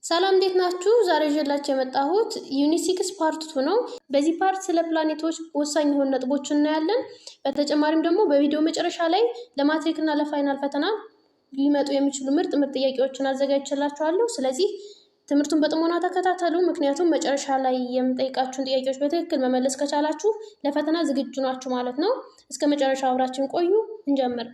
ሰላም እንዴት ናችሁ? ዛሬ ይዤላችሁ የመጣሁት ዩኒት 6 ፓርት 2 ነው። በዚህ ፓርት ስለ ፕላኔቶች ወሳኝ የሆኑ ነጥቦችን እናያለን። በተጨማሪም ደግሞ በቪዲዮ መጨረሻ ላይ ለማትሪክ እና ለፋይናል ፈተና ሊመጡ የሚችሉ ምርጥ ጥያቄዎችን አዘጋጅቼላችኋለሁ። ስለዚህ ትምህርቱን በጥሞና ተከታተሉ፣ ምክንያቱም መጨረሻ ላይ የምጠይቃችሁን ጥያቄዎች በትክክል መመለስ ከቻላችሁ ለፈተና ዝግጁ ናችሁ ማለት ነው። እስከ መጨረሻ አብራችን ቆዩ። እንጀምር።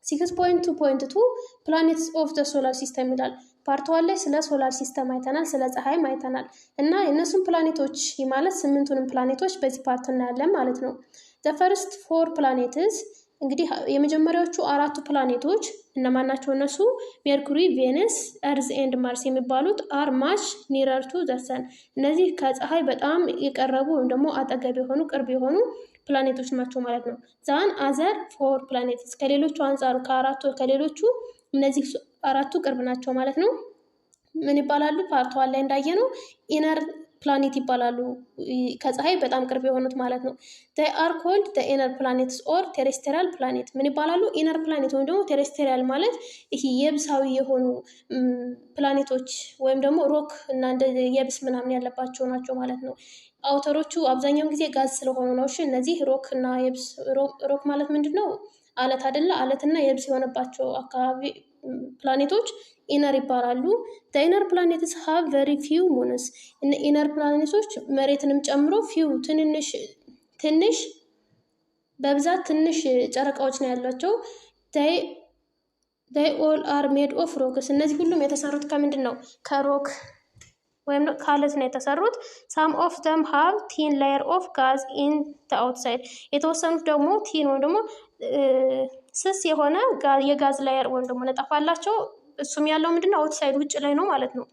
6.2.2 ፕላኔትስ ኦፍ ዘ ሶላር ሲስተም ይላል። ፓርት 1 ላይ ስለ ሶላር ሲስተም አይተናል፣ ስለ ፀሐይም አይተናል እና የእነሱን ፕላኔቶች ማለት 8ቱንም ፕላኔቶች በዚህ ፓርት እናያለን ማለት ነው። ዘ ፈርስት 4 ፕላኔትስ እንግዲህ የመጀመሪያዎቹ 4ቱ ፕላኔቶች እነማን ናቸው? እነሱ ሜርኩሪ፣ ቬነስ፣ እርዝ ኤንድ ማርስ የሚባሉት አር ማች ኒረር ቱ ዘ ሰን። እነዚህ ከፀሐይ በጣም የቀረቡ ወይም ደግሞ አጠገብ የሆኑ ቅርብ የሆኑ ፕላኔቶች ናቸው ማለት ነው። ዛን አዘር 4 ፕላኔትስ ከሌሎቹ አንጻሩ ከሌሎቹ እነዚህ 4ቱ ቅርብ ናቸው ማለት ነው። ምን ይባላሉ? ፓርት 1 ላይ እንዳየነው ኢነር ፕላኔት ይባላሉ፣ ከፀሐይ በጣም ቅርብ የሆኑት ማለት ነው። they are called the inner planets or terrestrial planet ምን ይባላሉ? ኢነር ፕላኔት ወይም ደግሞ ቴሬስትሪያል ማለት ይሄ የብሳዊ የሆኑ ፕላኔቶች ወይም ደግሞ ሮክ እና እንደ የብስ ምናምን ያለባቸው ናቸው ማለት ነው። አውተሮቹ አብዛኛውን ጊዜ ጋዝ ስለሆኑ ነው። እሺ እነዚህ ሮክ እና የብስ ሮክ ማለት ምንድነው? አለት አይደለ? አለትና የብስ የሆነባቸው አካባቢ ፕላኔቶች ኢነር ይባላሉ። ኢነር ፕላኔትስ ሃቭ ቨሪ ፊው ሙንስ። ኢነር ፕላኔቶች መሬትንም ጨምሮ ፊው ትንሽ በብዛት ትንሽ ጨረቃዎች ነው ያላቸው። they all are made of rocks። እነዚህ ሁሉም የተሰሩት ከምንድን ነው? ከሮክ ወይም ከአለት ነው የተሰሩት። some of them have thin layer of gas in the outside። የተወሰኑት ደግሞ ቲን ወይም ደግሞ ስስ የሆነ የጋዝ ላየር ወይም ደግሞ ነጠፋ አላቸው። እሱም ያለው ምንድነው? አውትሳይድ ውጭ ላይ ነው ማለት ነው።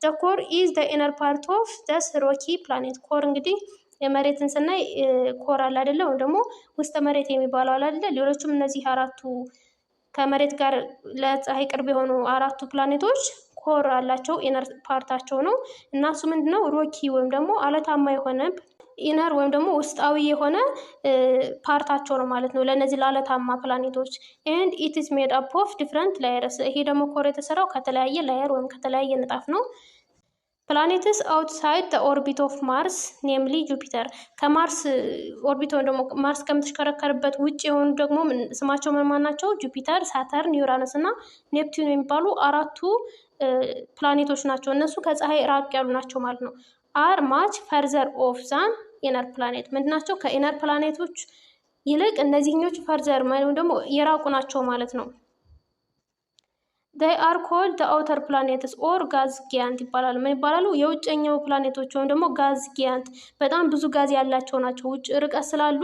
the core is the inner part of this rocky planet። ኮር እንግዲህ የመሬትን ስናይ ኮር አለ አይደለ? ወይም ደግሞ ውስጥ መሬት የሚባለው አለ አይደለ? ሌሎችም እነዚህ 4ቱ ከመሬት ጋር ለፀሐይ ቅርብ የሆኑ 4ቱ ፕላኔቶች ኮር አላቸው፣ ኢነር ፓርታቸው ነው እና እሱ ምንድነው? ሮኪ ወይም ደግሞ አለታማ የሆነ ኢነር ወይም ደግሞ ውስጣዊ የሆነ ፓርታቸው ነው ማለት ነው ለእነዚህ ለአለታማ ፕላኔቶች። ኤንድ ኢት ኢዝ ሜድ አፕ ኦፍ ዲፍረንት ላየርስ። ይሄ ደግሞ ኮር የተሰራው ከተለያየ ላየር ወይም ከተለያየ ንጣፍ ነው። ፕላኔትስ አውትሳይድ ዘ ኦርቢት ኦፍ ማርስ ኔምሊ ጁፒተር። ከማርስ ኦርቢት ወይም ደግሞ ማርስ ከምትሽከረከርበት ውጭ የሆኑ ደግሞ ስማቸው ምን ናቸው? ጁፒተር፣ ሳተርን፣ ዩራነስ እና ኔፕቲዩን የሚባሉ 4ቱ ፕላኔቶች ናቸው። እነሱ ከፀሐይ ራቅ ያሉ ናቸው ማለት ነው። አር ማች ፈርዘር ኦፍ ዛን ኢነር ፕላኔት። ምንድናቸው? ከኢነር ፕላኔቶች ይልቅ እነዚህኞቹ ፈርዘር ወይም ደግሞ የራቁ ናቸው ማለት ነው። they are called the outer planets or gas giant ይባላሉ። ምን ይባላሉ? የውጨኛው ፕላኔቶች ወይም ደግሞ ጋዝ ጊያንት። በጣም ብዙ ጋዝ ያላቸው ናቸው። ውጭ ርቀት ስላሉ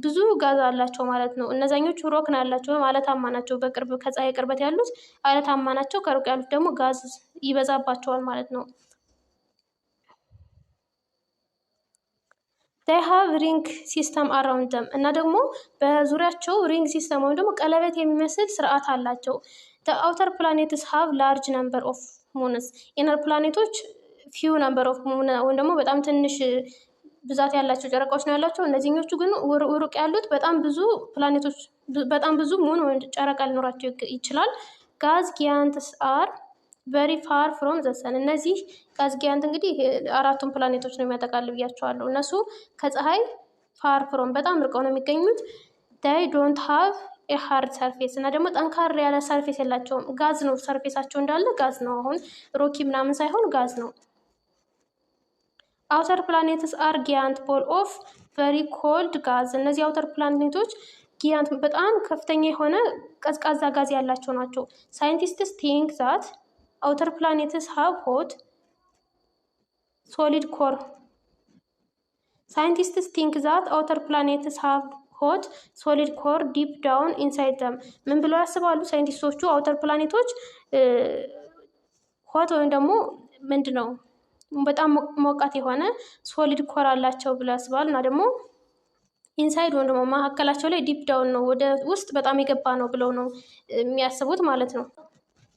ብዙ ጋዝ አላቸው ማለት ነው። እነዛኞቹ ሮክ ነው ያላቸው ወይም አለታማ ናቸው። በቅርብ ከፀሐይ ቅርበት ያሉት አለታማ ናቸው። ከሩቅ ያሉት ደግሞ ጋዝ ይበዛባቸዋል ማለት ነው። they have ring system around them እና ደግሞ በዙሪያቸው ሪንግ ሲስተም ወይም ደግሞ ቀለበት የሚመስል ስርዓት አላቸው። the outer planets have large number of moons። ኢነር ፕላኔቶች few number of moon ወይም ደግሞ በጣም ትንሽ ብዛት ያላቸው ጨረቃዎች ነው ያላቸው። እነዚህኞቹ ግን ሩቅ ያሉት በጣም ብዙ ፕላኔቶች በጣም ብዙ ሙን ወይም ጨረቃ ሊኖራቸው ይችላል። ጋዝ ጊያንትስ አር ቨሪ ፋር ፍሮም ዘ ሰን። እነዚህ ጋዝ ጊያንት እንግዲህ 4ቱን ፕላኔቶች ነው የሚያጠቃልል ብያቸዋለሁ። እነሱ ከፀሐይ ፋር ፍሮም በጣም ርቀው ነው የሚገኙት። they don't have a hard surface እና ደግሞ ጠንካራ ያለ ሰርፌስ የላቸውም። ጋዝ ነው ሰርፌሳቸው፣ እንዳለ ጋዝ ነው። አሁን ሮኪ ምናምን ሳይሆን ጋዝ ነው። outer planets are giant ball of very cold gas። እነዚህ outer ፕላኔቶች ጊያንት በጣም ከፍተኛ የሆነ ቀዝቃዛ ጋዝ ያላቸው ናቸው። ሳይንቲስትስ think that outer planets have hot solid core። scientists think that outer planets have hot solid core deep down inside them። ምን ብለው ያስባሉ ሳይንቲስቶቹ? አውተር ፕላኔቶች ሆት ወይም ደግሞ ምንድነው በጣም ሞቃት የሆነ ሶሊድ ኮር አላቸው ብለው ያስባሉ እና ደግሞ ኢንሳይድ ወይም ደግሞ መካከላቸው ላይ ዲፕ ዳውን ነው፣ ወደ ውስጥ በጣም የገባ ነው ብለው ነው የሚያስቡት ማለት ነው።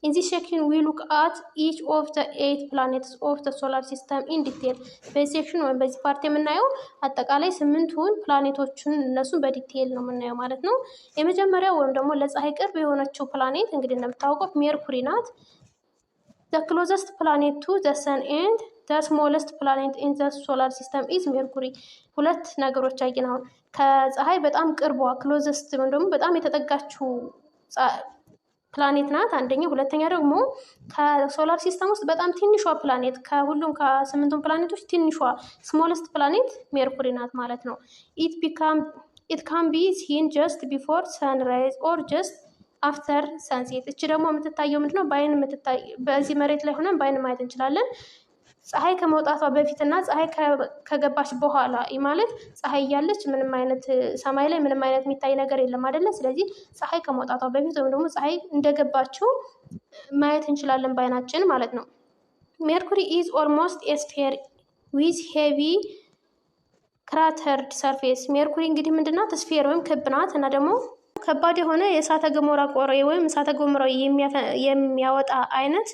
in this section we look at each of the 8 planets of the solar system in detail። በዚህ ሴክሽን ወይም በዚህ ፓርት የምናየው አጠቃላይ 8ቱን ፕላኔቶችን እነሱን በዲቴይል ነው የምናየው ማለት ነው። የመጀመሪያው ወይም ደግሞ ለፀሐይ ቅርብ የሆነችው ፕላኔት እንግዲህ እንደምታውቁት ሜርኩሪ ናት። The closest planet to the sun and the smallest planet in the solar system is Mercury. ሁለት ነገሮች አይገን አሁን ከፀሐይ በጣም ቅርቧ ክሎዘስት ወይም ደግሞ በጣም የተጠጋችው ፕላኔት ናት አንደኛ። ሁለተኛ ደግሞ ከሶላር ሲስተም ውስጥ በጣም ትንሿ ፕላኔት ከሁሉም ከስምንቱም ፕላኔቶች ትንሿ ስሞለስት ፕላኔት ሜርኩሪ ናት ማለት ነው። it can be seen just before sunrise or just አፍተር ሰንሴት። እቺ ደግሞ የምትታየው ምንድነው? በአይን የምትታይ በዚህ መሬት ላይ ሆነን በአይን ማየት እንችላለን። ፀሐይ ከመውጣቷ በፊትና ፀሐይ ከገባች በኋላ ማለት ፀሐይ እያለች ምንም አይነት ሰማይ ላይ ምንም አይነት የሚታይ ነገር የለም አይደለ? ስለዚህ ፀሐይ ከመውጣቷ በፊት ወይም ደግሞ ፀሐይ እንደገባችው ማየት እንችላለን በአይናችን ማለት ነው። ሜርኩሪ ኢዝ ኦልሞስት ኤ ስፌር ዊዝ ሄቪ ክራተርድ ሰርፌስ። ሜርኩሪ እንግዲህ ምንድናት? ስፌር ወይም ክብ ናት እና ደግሞ ከባድ የሆነ የእሳተ ገሞራ ቆሬ ወይም እሳተ ገሞራ የሚያወጣ አይነት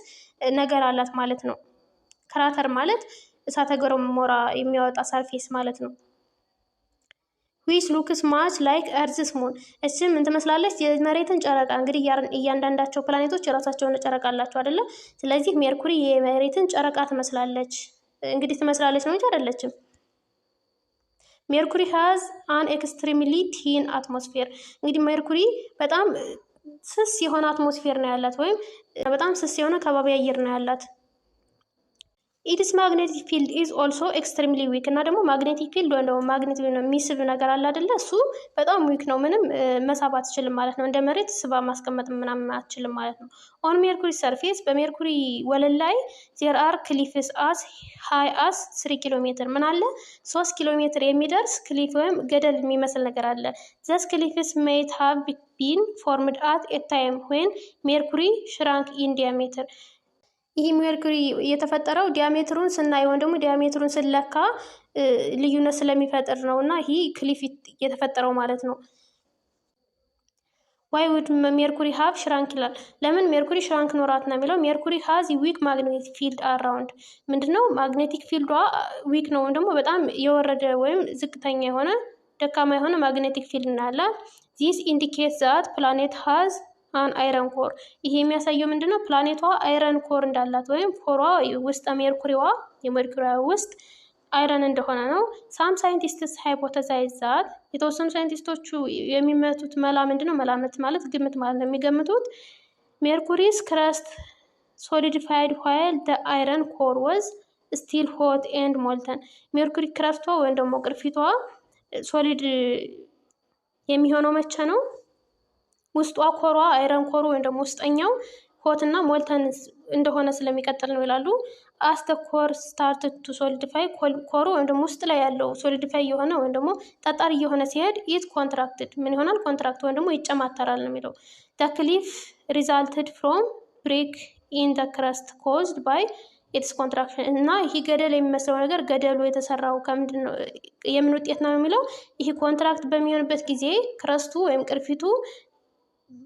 ነገር አላት ማለት ነው። ክራተር ማለት እሳተ ገሞራ የሚያወጣ ሰርፌስ ማለት ነው። ዊች ሉክስ ማች ላይክ እርዝስ ሙን። እቺ ምን ትመስላለች? የመሬትን ጨረቃ። እንግዲህ እያንዳንዳቸው ፕላኔቶች የራሳቸውን ጨረቃ አላቸው አይደለ? ስለዚህ ሜርኩሪ የመሬትን ጨረቃ ትመስላለች። እንግዲህ ትመስላለች ነው እንጂ አይደለችም። ሜርኩሪ ሃዝ አን ኤክስትሪምሊ ቲን አትሞስፌር። እንግዲህ ሜርኩሪ በጣም ስስ የሆነ አትሞስፌር ነው ያላት ወይም በጣም ስስ የሆነ ከባቢ አየር ነው ያላት። ኢትስ ማግኔቲክ ፊልድ ኢዝ ኦልሶ ኤክስትሪምሊ ዊክ። እና ደግሞ ማግኔቲክ ፊልድ ወይም ደግሞ ማግኔት የሚስብ ነገር አለ አይደለ? እሱ በጣም ዊክ ነው። ምንም መሳብ አትችልም ማለት ነው። እንደ መሬት ስባ ማስቀመጥ ምናምን አትችልም ማለት ነው። ኦን ሜርኩሪ ሰርፌስ፣ በሜርኩሪ ወለል ላይ ዜር አር ክሊፍስ አስ ሃይ አስ 3 ኪሎ ሜትር። ምን አለ? 3 ኪሎ ሜትር የሚደርስ ክሊፍ ወይም ገደል የሚመስል ነገር አለ። ዘስ ክሊፍስ ሜይት ሃቭ ቢን ፎርምድ አት ኤ ታይም ዌን ሜርኩሪ ሽራንክ ኢን ዲያሜትር። ይህ ሜርኩሪ የተፈጠረው ዲያሜትሩን ስናይ ወይም ደግሞ ዲያሜትሩን ስለካ ልዩነት ስለሚፈጥር ነው እና ይህ ክሊፍ የተፈጠረው ማለት ነው። ዋይ ውድ ሜርኩሪ ሃቭ ሽራንክ ይላል። ለምን ሜርኩሪ ሽራንክ ኖራት ነው የሚለው። ሜርኩሪ ሃዝ ዊክ ማግኔቲክ ፊልድ አራውንድ። ምንድነው? ማግኔቲክ ፊልዷ ዊክ ነው ወይም ደግሞ በጣም የወረደ ወይም ዝቅተኛ የሆነ ደካማ የሆነ ማግኔቲክ ፊልድ ናለ። ዚስ ኢንዲኬትስ ዛት ፕላኔት ሃዝ አን አይረን ኮር። ይሄ የሚያሳየው ምንድነው? ፕላኔቷ አይረን ኮር እንዳላት ወይም ኮሯ ውስጥ ሜርኩሪዋ የሜርኩሪዋ ውስጥ አይረን እንደሆነ ነው። ሳም ሳይንቲስትስ ሃይፖተሳይዝ ዛት፣ የተወሰኑ ሳይንቲስቶቹ የሚመቱት መላ ምንድነው? መላምት ማለት ግምት ማለት ነው። የሚገምቱት ሜርኩሪስ ክረስት ሶሊዲፋይድ ዋይል ደ አይረን ኮር ወዝ ስቲል ሆት ኤንድ ሞልተን። ሜርኩሪ ክረስቷ ወይም ደግሞ ቅርፊቷ ሶሊድ የሚሆነው መቼ ነው? ውስጧ ኮሯ አይረን ኮሩ ወይም ደግሞ ውስጠኛው ሆት እና ሞልተን እንደሆነ ስለሚቀጥል ነው ይላሉ። አስተ ኮር ስታርት ቱ ሶሊዲፋይ፣ ኮሩ ወይም ደግሞ ውስጥ ላይ ያለው ሶሊዲፋይ የሆነ ወይም ደግሞ ጠጣር እየሆነ ሲሄድ ኢት ኮንትራክትድ ምን ይሆናል? ኮንትራክት ወይም ደግሞ ይጨማተራል ነው የሚለው። ደ ክሊፍ ሪዛልትድ ፍሮም ብሬክ ኢን ደ ክረስት ኮዝድ ባይ ኢትስ ኮንትራክሽን። እና ይህ ገደል የሚመስለው ነገር ገደሉ የተሰራው ከምንድን ነው? የምን ውጤት ነው የሚለው። ይህ ኮንትራክት በሚሆንበት ጊዜ ክረስቱ ወይም ቅርፊቱ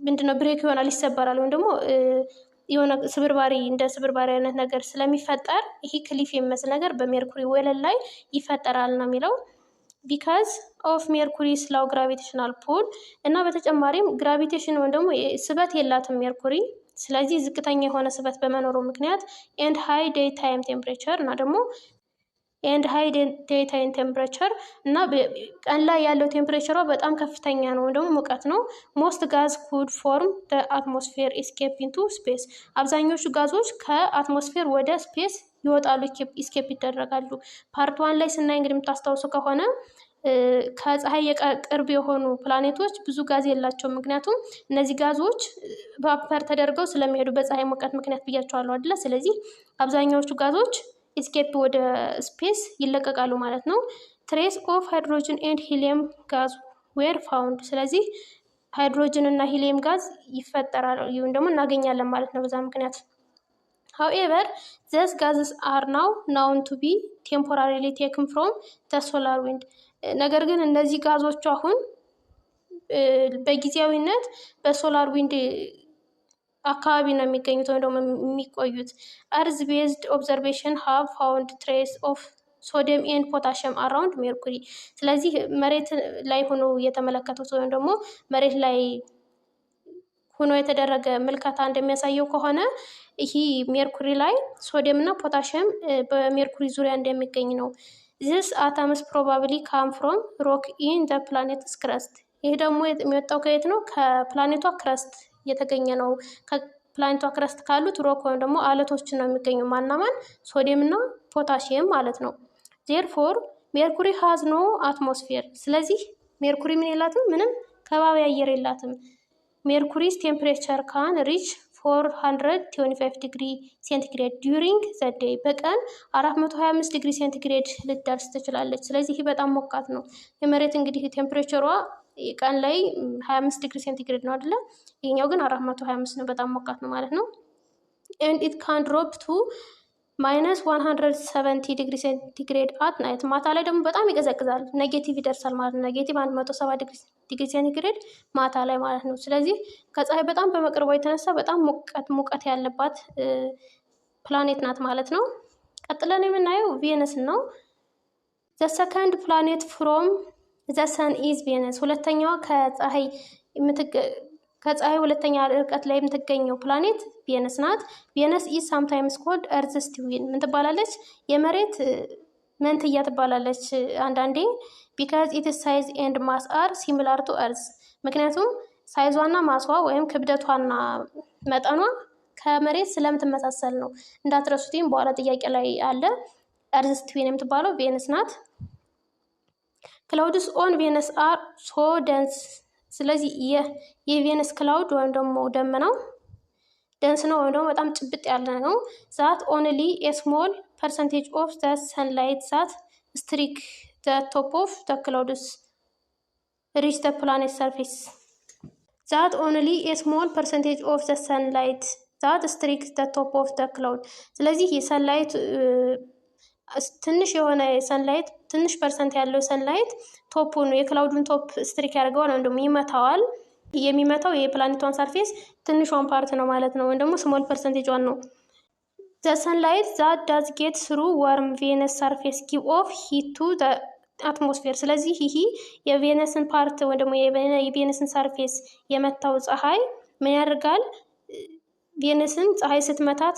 ምንድነው? ብሬክ ይሆናል፣ ይሰበራል ወይም ደግሞ የሆነ ስብርባሪ እንደ ስብርባሪ አይነት ነገር ስለሚፈጠር ይሄ ክሊፍ የሚመስል ነገር በሜርኩሪ ወለል ላይ ይፈጠራል ነው የሚለው። ቢካዝ ኦፍ ሜርኩሪ ስላው ግራቪቴሽናል ፑል። እና በተጨማሪም ግራቪቴሽን ወይም ደግሞ ስበት የላትም ሜርኩሪ። ስለዚህ ዝቅተኛ የሆነ ስበት በመኖሩ ምክንያት ኤንድ ሃይ ዴይ ታይም ቴምፕሬቸር እና ደግሞ ኤንድ ሃይ ዴይ ታይም ቴምፕሬቸር እና ቀን ላይ ያለው ቴምፕሬቸሯ በጣም ከፍተኛ ነው ወይም ደግሞ ሙቀት ነው። ሞስት ጋዝ ኩድ ፎርም ደ አትሞስፌር ኢስኬፕ ኢንቱ ስፔስ። አብዛኞቹ ጋዞች ከአትሞስፌር ወደ ስፔስ ይወጣሉ፣ ኢስኬፕ ይደረጋሉ። ፓርት 1 ላይ ስናይ እንግዲህ የምታስታውሱ ከሆነ ከፀሐይ ቅርብ የሆኑ ፕላኔቶች ብዙ ጋዝ የላቸውም። ምክንያቱም እነዚህ ጋዞች ቫፐር ተደርገው ስለሚሄዱ በፀሐይ ሙቀት ምክንያት ብያቸዋለሁ አይደለ? ስለዚህ አብዛኛዎቹ ጋዞች ኢስኬፕ ወደ ስፔስ ይለቀቃሉ ማለት ነው። ትሬስ ኦፍ ሃይድሮጅን ኤንድ ሂሊየም ጋዝ ዌር ፋውንድ። ስለዚህ ሃይድሮጅን እና ሂሊየም ጋዝ ይፈጠራል ይሁን ደግሞ እናገኛለን ማለት ነው በዛ ምክንያት። however these gases are now known to be temporarily taken from the solar wind። ነገር ግን እነዚህ ጋዞች አሁን በጊዜያዊነት በሶላር ዊንድ አካባቢ ነው የሚገኙት ወይም ደግሞ የሚቆዩት። አርዝ ቤዝድ ኦብዘርቬሽን ሃቭ ፋውንድ ትሬስ ኦፍ ሶዲየም ኤንድ ፖታሽየም አራውንድ ሜርኩሪ። ስለዚህ መሬት ላይ ሆኖ የተመለከቱት ወይም ደግሞ መሬት ላይ ሆኖ የተደረገ ምልከታ እንደሚያሳየው ከሆነ ይህ ሜርኩሪ ላይ ሶዲየም እና ፖታሽየም በሜርኩሪ ዙሪያ እንደሚገኝ ነው። ዚስ አተምስ ፕሮባብሊ ካም ፍሮም ሮክ ኢን ዘ ፕላኔትስ ክረስት። ይህ ደግሞ የሚወጣው ከየት ነው? ከፕላኔቷ ክረስት የተገኘ ነው። ከፕላኔቷ ክረስት ካሉት ሮክ ወይም ደግሞ አለቶችን ነው የሚገኘው። ማናማን? ሶዲየም እና ፖታሽየም ማለት ነው። ዜርፎር ሜርኩሪ ሃዝ ኖ አትሞስፌር። ስለዚህ ሜርኩሪ ምን የላትም? ምንም ከባቢ አየር የላትም። ሜርኩሪስ ቴምፕሬቸር ካን ሪች 425 ዲግሪ ሴንቲግሬድ ዲዩሪንግ ዘ ዴይ። በቀን 425 ዲግሪ ሴንቲግሬድ ልትደርስ ትችላለች። ስለዚህ ይህ በጣም ሞቃት ነው። የመሬት እንግዲህ ቴምፕሬቸሯ ቀን ላይ 25 ዲግሪ ሴንቲግሬድ ነው አይደለ? ይሄኛው ግን 425 ነው። በጣም ሞቃት ነው ማለት ነው። ኤንድ ኢት ካን ድሮፕ ቱ -170 ዲግሪ ሴንቲግሬድ አት ናይት። ማታ ላይ ደግሞ በጣም ይቀዘቅዛል። ኔጌቲቭ ይደርሳል ማለት ነው። ኔጌቲቭ 170 ዲግሪ ሴንቲግሬድ ማታ ላይ ማለት ነው። ስለዚህ ከፀሐይ በጣም በመቅረቧ የተነሳ በጣም ሙቀት ያለባት ፕላኔት ናት ማለት ነው። ቀጥለን የምናየው ቬነስ ነው። ዘ ሰከንድ ፕላኔት ፍሮም ዘ ሰን ኢዝ ቬነስ። ሁለተኛዋ ከፀሐይ ሁለተኛ ርቀት ላይ የምትገኘው ፕላኔት ቬነስ ናት። ቬነስ ኢዝ ሳምታይምስ ኮልድ እርዝስ ትዊን። ምን ትባላለች? የመሬት መንትያ ትባላለች አንዳንዴ። ቢካዝ ኢትስ ሳይዝ ኤንድ ማስ አር ሲሚላር ቱ እርዝ። ምክንያቱም ሳይዟና ማሷ ወይም ክብደቷና መጠኗ ከመሬት ስለምትመሳሰል ነው። እንዳትረሱትም በኋላ ጥያቄ ላይ አለ። እርዝስ ትዊን የምትባለው ቬነስ ናት። ክላውድስ ኦን ቬነስ አር ሶ ደንስ። ስለዚህ የቬነስ ክላውድ ወይም ደግሞ ደመናው ደንስ ነው ወይም ደግሞ በጣም ጭብጥ ያለ ነው። ዛት ኦንሊ ኤ ስሞል ፐርሰንቴጅ ኦፍ ዘ ሰንላይት ዛት ስትሪክ ዘ ቶፕ ኦፍ ዘ ክላውድስ ሪች ዘ ፕላኔት ሰርፌስ። ዛት ኦንሊ ኤ ስሞል ፐርሰንቴጅ ኦፍ ዘ ሰንላይት ዛት ስትሪክ ዘ ቶፕ ኦፍ ዘ ክላውድ። ስለዚህ የሰንላይት ትንሽ የሆነ ሰንላይት ትንሽ ፐርሰንት ያለው ሰንላይት ቶፑን የክላውዱን ቶፕ ስትሪክ ያደርገዋል ወይም ደግሞ ይመታዋል። የሚመታው የፕላኔቷን ሰርፌስ ትንሿን ፓርት ነው ማለት ነው፣ ወይም ደግሞ ስሞል ፐርሰንቴጇን ነው። ዘ ሰንላይት ዛት ዳዝ ጌት ስሩ ዋርም ቬነስ ሰርፌስ ጊቭ ኦፍ ሂት ቱ ዘ አትሞስፌር። ስለዚህ ይህ የቬነስን ፓርት ወይም ደግሞ የቬነስን ሰርፌስ የመታው ፀሐይ ምን ያደርጋል? ቬነስን ፀሐይ ስትመታት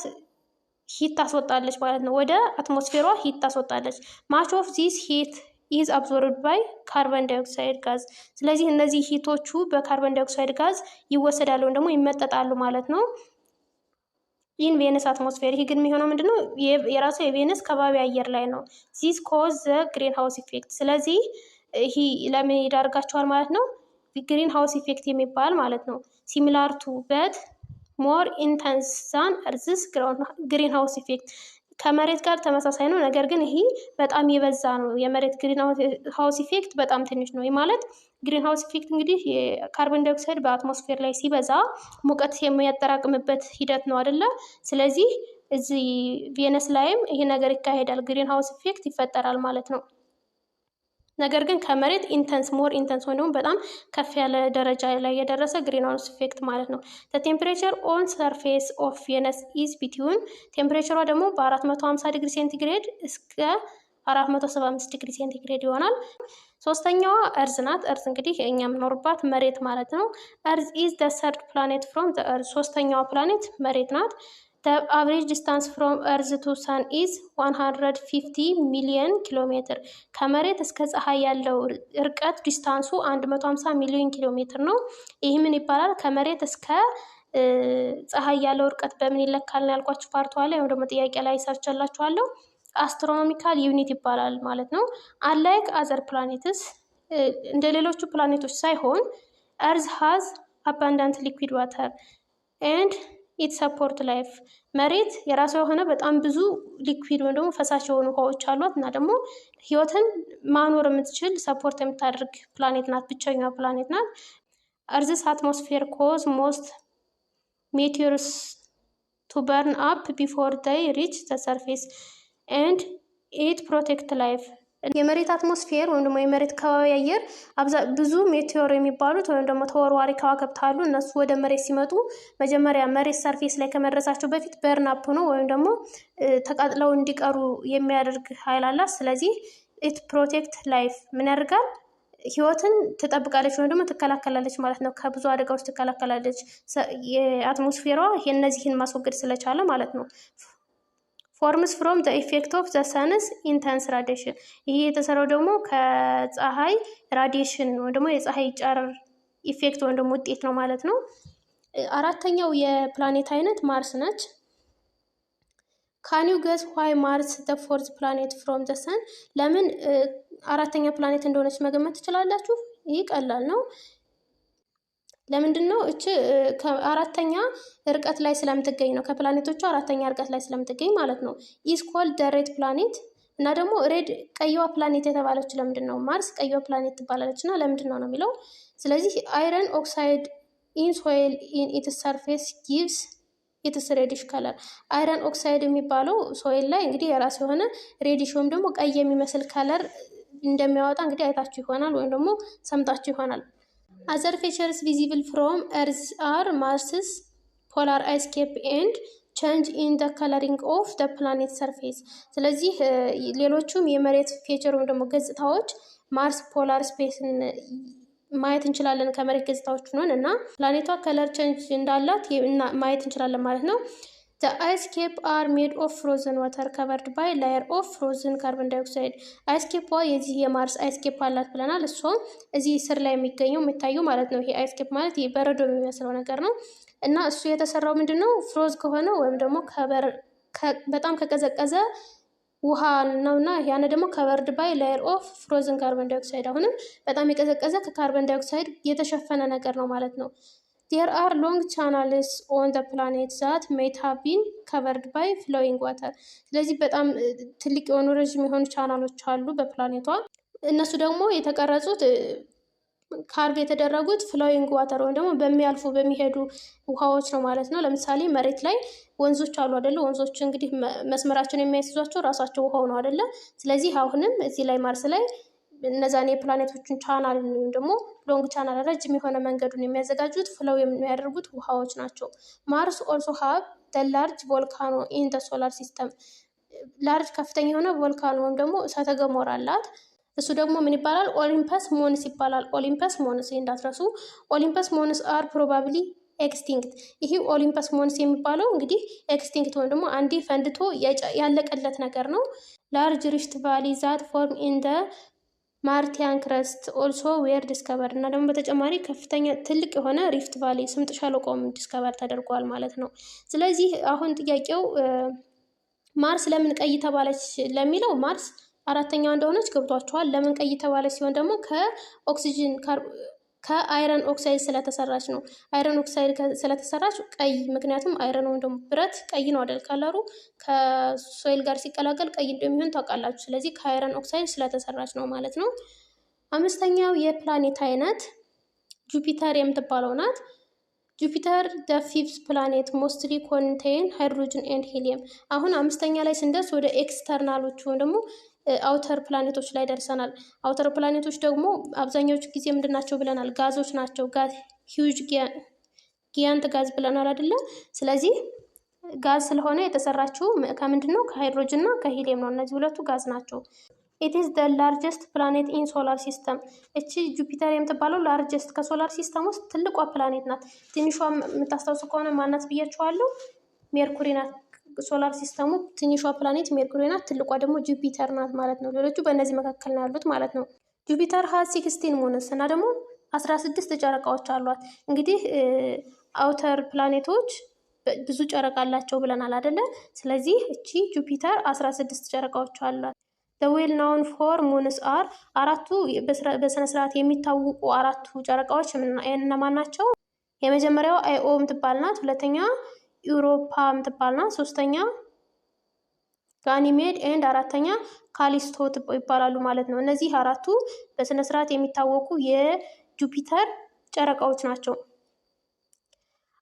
ሂት ታስወጣለች ማለት ነው። ወደ አትሞስፌሯ ሂት ታስወጣለች። ማች ኦፍ ዚስ ሂት ኢዝ አብዞርብድ ባይ ካርበን ዳይኦክሳይድ ጋዝ። ስለዚህ እነዚህ ሂቶቹ በካርበን ዳይኦክሳይድ ጋዝ ይወሰዳሉ ወይም ደግሞ ይመጠጣሉ ማለት ነው ኢን ቬነስ አትሞስፌር። ይህ ግን የሚሆነው ምንድነው? የራሱ የቬነስ ከባቢ አየር ላይ ነው። ዚስ ኮዝ ዘ ግሪን ሃውስ ኢፌክት። ስለዚህ ይህ ለምን ይዳርጋቸዋል ማለት ነው? ግሪን ሃውስ ኢፌክት የሚባል ማለት ነው። ሲሚላር ቱ በት ሞር ኢንተንስ ዛን እርዝስ ግሪን ሃውስ ኢፌክት። ከመሬት ጋር ተመሳሳይ ነው፣ ነገር ግን ይሄ በጣም የበዛ ነው። የመሬት ግሪን ሃውስ ኢፌክት በጣም ትንሽ ነው። ይህ ማለት ግሪን ሃውስ ኢፌክት እንግዲህ የካርቦን ዳይኦክሳይድ በአትሞስፌር ላይ ሲበዛ ሙቀት የሚያጠራቅምበት ሂደት ነው አይደለ? ስለዚህ እዚህ ቬነስ ላይም ይሄ ነገር ይካሄዳል፣ ግሪን ሃውስ ኢፌክት ይፈጠራል ማለት ነው። ነገር ግን ከመሬት ሞር ኢንተንስ ወይ ደግሞ በጣም ከፍ ያለ ደረጃ ላይ የደረሰ ግሪን ሃውስ ኢፌክት ማለት ነው። ቴምፕሬቸር ኦን ሰርፌስ ኦፍ ቬነስ ኢዝ ቢትዊን። ቴምፕሬቸሯ ደግሞ በ450 ዲግሪ ሴንቲግሬድ እስከ 475 ዲግሪ ሴንቲግሬድ ይሆናል። ሶስተኛዋ እርዝ ናት። እርዝ እንግዲህ እኛ የምኖርባት መሬት ማለት ነው። እርዝ ኢዝ ዘ ሰርድ ፕላኔት ፍሮም ዘ እርዝ። ሶስተኛዋ ፕላኔት መሬት ናት። The average distance from Earth to Sun is 150 ሚሊዮን ኪሎ ሜትር። ከመሬት እስከ ፀሐይ ያለው ርቀት ዲስታንሱ 150 ሚሊዮን ኪሎ ሜትር ነው። ይህ ምን ይባላል? ከመሬት እስከ ፀሐይ ያለው ርቀት በምን ይለካል ነው ያልኳችሁ ፓርቷ ላይ ወይም ደግሞ ጥያቄ ላይ ሰርቻላችኋለሁ። አስትሮኖሚካል ዩኒት ይባላል ማለት ነው። አንላይክ አዘር ፕላኔትስ፣ እንደ ሌሎቹ ፕላኔቶች ሳይሆን Earth has abundant liquid water and ኢት ሰፖርት ላይፍ። መሬት የራሷ የሆነ በጣም ብዙ ሊኩዊድ ወይም ደግሞ ፈሳሽ የሆኑ ውሃዎች አሏት እና ደግሞ ህይወትን ማኖር የምትችል ሰፖርት የምታደርግ ፕላኔት ናት። ብቸኛዋ ፕላኔት ናት። እርዝስ አትሞስፌር ኮዝ ሞስት ሜቴዎርስ ቱ በርን አፕ ቢፎር ዴይ ሪች ዘ ሰርፌስ ኤንድ ኢት ፕሮቴክት ላይፍ። የመሬት አትሞስፌር ወይም ደግሞ የመሬት ከባቢ አየር ብዙ ሜቴዎር የሚባሉት ወይም ደግሞ ተወርዋሪ ከዋክብት አሉ። እነሱ ወደ መሬት ሲመጡ መጀመሪያ መሬት ሰርፌስ ላይ ከመድረሳቸው በፊት በርን አፕ ነው ወይም ደግሞ ተቃጥለው እንዲቀሩ የሚያደርግ ኃይል አላት። ስለዚህ ኢት ፕሮቴክት ላይፍ ምን ያደርጋል? ህይወትን ትጠብቃለች ወይም ደግሞ ትከላከላለች ማለት ነው። ከብዙ አደጋዎች ትከላከላለች የአትሞስፌሯ እነዚህን ማስወገድ ስለቻለ ማለት ነው። ፎርምስ ፍሮም ዘ ኢፌክት ኦፍ ዘ ሰንስ ኢንተንስ ራዲሽን። ይሄ የተሰራው ደግሞ ከፀሐይ ራዲሽን ወይም ደግሞ የፀሐይ ጨረር ኢፌክት ወይም ደግሞ ውጤት ነው ማለት ነው። አራተኛው የፕላኔት አይነት ማርስ ነች። ካን ዩ ገስ ዋይ ማርስ ዘ ፎርዝ ፕላኔት ፍሮም ዘ ሰን? ለምን አራተኛ ፕላኔት እንደሆነች መገመት ትችላላችሁ? ይህ ቀላል ነው። ለምንድን ነው? ከአራተኛ ርቀት ላይ ስለምትገኝ ነው። ከፕላኔቶቹ አራተኛ ርቀት ላይ ስለምትገኝ ማለት ነው። ኢዝ ኮልድ ደ ሬድ ፕላኔት። እና ደግሞ ሬድ ቀይዋ ፕላኔት የተባለችው ለምንድን ነው? ማርስ ቀይዋ ፕላኔት ትባላለች እና ለምንድን ነው የሚለው። ስለዚህ አይረን ኦክሳይድ ኢን ሶይል ኢን ኢትስ ሰርፌስ ጊቭስ ኢትስ ሬዲሽ ከለር። አይረን ኦክሳይድ የሚባለው ሶይል ላይ እንግዲህ የራሱ የሆነ ሬዲሽ ወይም ደግሞ ቀይ የሚመስል ከለር እንደሚያወጣ እንግዲህ አይታችሁ ይሆናል ወይም ደግሞ ሰምታችሁ ይሆናል። አዘር ፌቸርስ ቪዚብል ፍሮም ኤርዝ አር ማርስስ ፖላር አይስ ኬፕ ኤንድ ቼንጅ ኢን ደ ከለሪንግ ኦፍ ደ ፕላኔት ሰርፌስ። ስለዚህ ሌሎቹም የመሬት ፌቸር ወይም ደግሞ ገጽታዎች ማርስ ፖላር ስፔስን ማየት እንችላለን ከመሬት ገጽታዎች ነን እና ፕላኔቷ ከለር ቼንጅ እንዳላት ማየት እንችላለን ማለት ነው። The ice cape are made of frozen water covered by layer of frozen carbon dioxide. አይስ ኬፕ የዚህ የማርስ አይስ ኬፕ አላት ብለናል። እሷም እዚህ ስር ላይ የሚታየው ማለት ነው። ይሄ አይስ ኬፕ ማለት ይሄ በረዶ የሚመስለው ነገር ነው እና እሱ የተሰራው ምንድን ነው? ፍሮዝ ከሆነ ወይም ደግሞ በጣም ከቀዘቀዘ ውሃ ነው እና ያን ደግሞ ከቨርድ ባይ ላየር ኦፍ ፍሮዝን ካርበን ዳይኦክሳይድ፣ አሁንም በጣም የቀዘቀዘ ከካርበን ዳይኦክሳይድ የተሸፈነ ነገር ነው ማለት ነው። There are long channels on the planet that might have been covered by flowing water. ስለዚህ በጣም ትልቅ የሆኑ ረዥም የሆኑ ቻናሎች አሉ በፕላኔቷ። እነሱ ደግሞ የተቀረጹት ካርቭ የተደረጉት ፍሎዊንግ ዋተር ወይም ደግሞ በሚሄዱ ውሃዎች ነው ማለት ነው። ለምሳሌ መሬት ላይ ወንዞች አሉ አይደለ? ወንዞች እንግዲህ መስመራቸውን የሚያስይዟቸው ራሳቸው ውሃው ነው አይደለ? ስለዚህ አሁንም እዚህ ላይ ማርስ ላይ እነዛን የፕላኔቶችን ቻናል ወይም ደግሞ ሎንግ ቻናል ረጅም የሆነ መንገዱን የሚያዘጋጁት ፍለው የሚያደርጉት ውሃዎች ናቸው። ማርስ ኦልሶ ሃብ ደ ላርጅ ቮልካኖ ኢን ደ ሶላር ሲስተም። ላርጅ ከፍተኛ የሆነ ቮልካኖ ወይም ደግሞ እሳተ ገሞራ አላት። እሱ ደግሞ ምን ይባላል? ኦሊምፐስ ሞንስ ይባላል። ኦሊምፐስ ሞንስ እንዳትረሱ። ኦሊምፐስ ሞንስ አር ፕሮባብሊ ኤክስቲንክት። ይሄ ኦሊምፐስ ሞንስ የሚባለው እንግዲህ ኤክስቲንክት ወይም ደግሞ አንዴ ፈንድቶ ያለቀለት ነገር ነው። ላርጅ ሪፍት ቫሊ ዛት ፎርም ኢን ደ ማርቲያን ክረስት ኦልሶ ዌር ዲስከቨር። እና ደግሞ በተጨማሪ ከፍተኛ ትልቅ የሆነ ሪፍት ቫሊ ስምጥ ሸለቆም ዲስከቨር ተደርጓል ማለት ነው። ስለዚህ አሁን ጥያቄው ማርስ ለምን ቀይ ተባለች ለሚለው ማርስ አራተኛዋ እንደሆነች ገብቷችኋል። ለምን ቀይ ተባለች ሲሆን ደግሞ ከአይረን ኦክሳይድ ስለተሰራች ነው። አይረን ኦክሳይድ ስለተሰራች ቀይ፣ ምክንያቱም አይረን ወይም ደግሞ ብረት ቀይ ነው አይደል? ከለሩ ከሶይል ጋር ሲቀላቀል ቀይ እንደሚሆን ታውቃላችሁ። ስለዚህ ከአይረን ኦክሳይድ ስለተሰራች ነው ማለት ነው። አምስተኛው የፕላኔት አይነት ጁፒተር የምትባለው ናት። ጁፒተር ደ ፊፍዝ ፕላኔት ሞስትሊ ኮንቴን ሃይድሮጅን ኤንድ ሂሊየም። አሁን አምስተኛ ላይ ስንደርስ ወደ ኤክስተርናሎቹ ወይም ደግሞ አውተር ፕላኔቶች ላይ ደርሰናል። አውተር ፕላኔቶች ደግሞ አብዛኛዎቹ ጊዜ ምንድን ናቸው ብለናል? ጋዞች ናቸው። ጋዝ ሂውጅ ጊያንት ጋዝ ብለናል አይደለ? ስለዚህ ጋዝ ስለሆነ የተሰራችው ከምንድን ነው? ከሃይድሮጅን እና ከሂሊየም ነው። እነዚህ ሁለቱ ጋዝ ናቸው። ኢት ኢዝ ደ ላርጀስት ፕላኔት ኢን ሶላር ሲስተም። እቺ ጁፒተር የምትባለው ላርጀስት ከሶላር ሲስተም ውስጥ ትልቋ ፕላኔት ናት። ትንሿ የምታስታውሱ ከሆነ ማናት ብያችኋለሁ? ሜርኩሪ ናት። ሶላር ሲስተሙ ትንሿ ፕላኔት ሜርኩሪ ናት፣ ትልቋ ደግሞ ጁፒተር ናት ማለት ነው። ሌሎቹ በእነዚህ መካከል ነው ያሉት ማለት ነው። ጁፒተር ሀዝ 16 ሙንስ እና ደግሞ 16 ጨረቃዎች አሏት። እንግዲህ አውተር ፕላኔቶች ብዙ ጨረቃ አላቸው ብለናል አይደለ? ስለዚህ እቺ ጁፒተር 16 ጨረቃዎች አሏት። the well known four moons are አራቱ በስነ ስርዓት የሚታወቁ አራቱ ጨረቃዎች እነማን ናቸው? የመጀመሪያው አይኦ ምትባል ናት። ሁለተኛ ዩሮፓ ምትባል ናት። ሶስተኛ ጋኒሜድ ኤንድ አራተኛ ካሊስቶ ይባላሉ ማለት ነው። እነዚህ አራቱ በስነ ስርዓት የሚታወቁ የጁፒተር ጨረቃዎች ናቸው።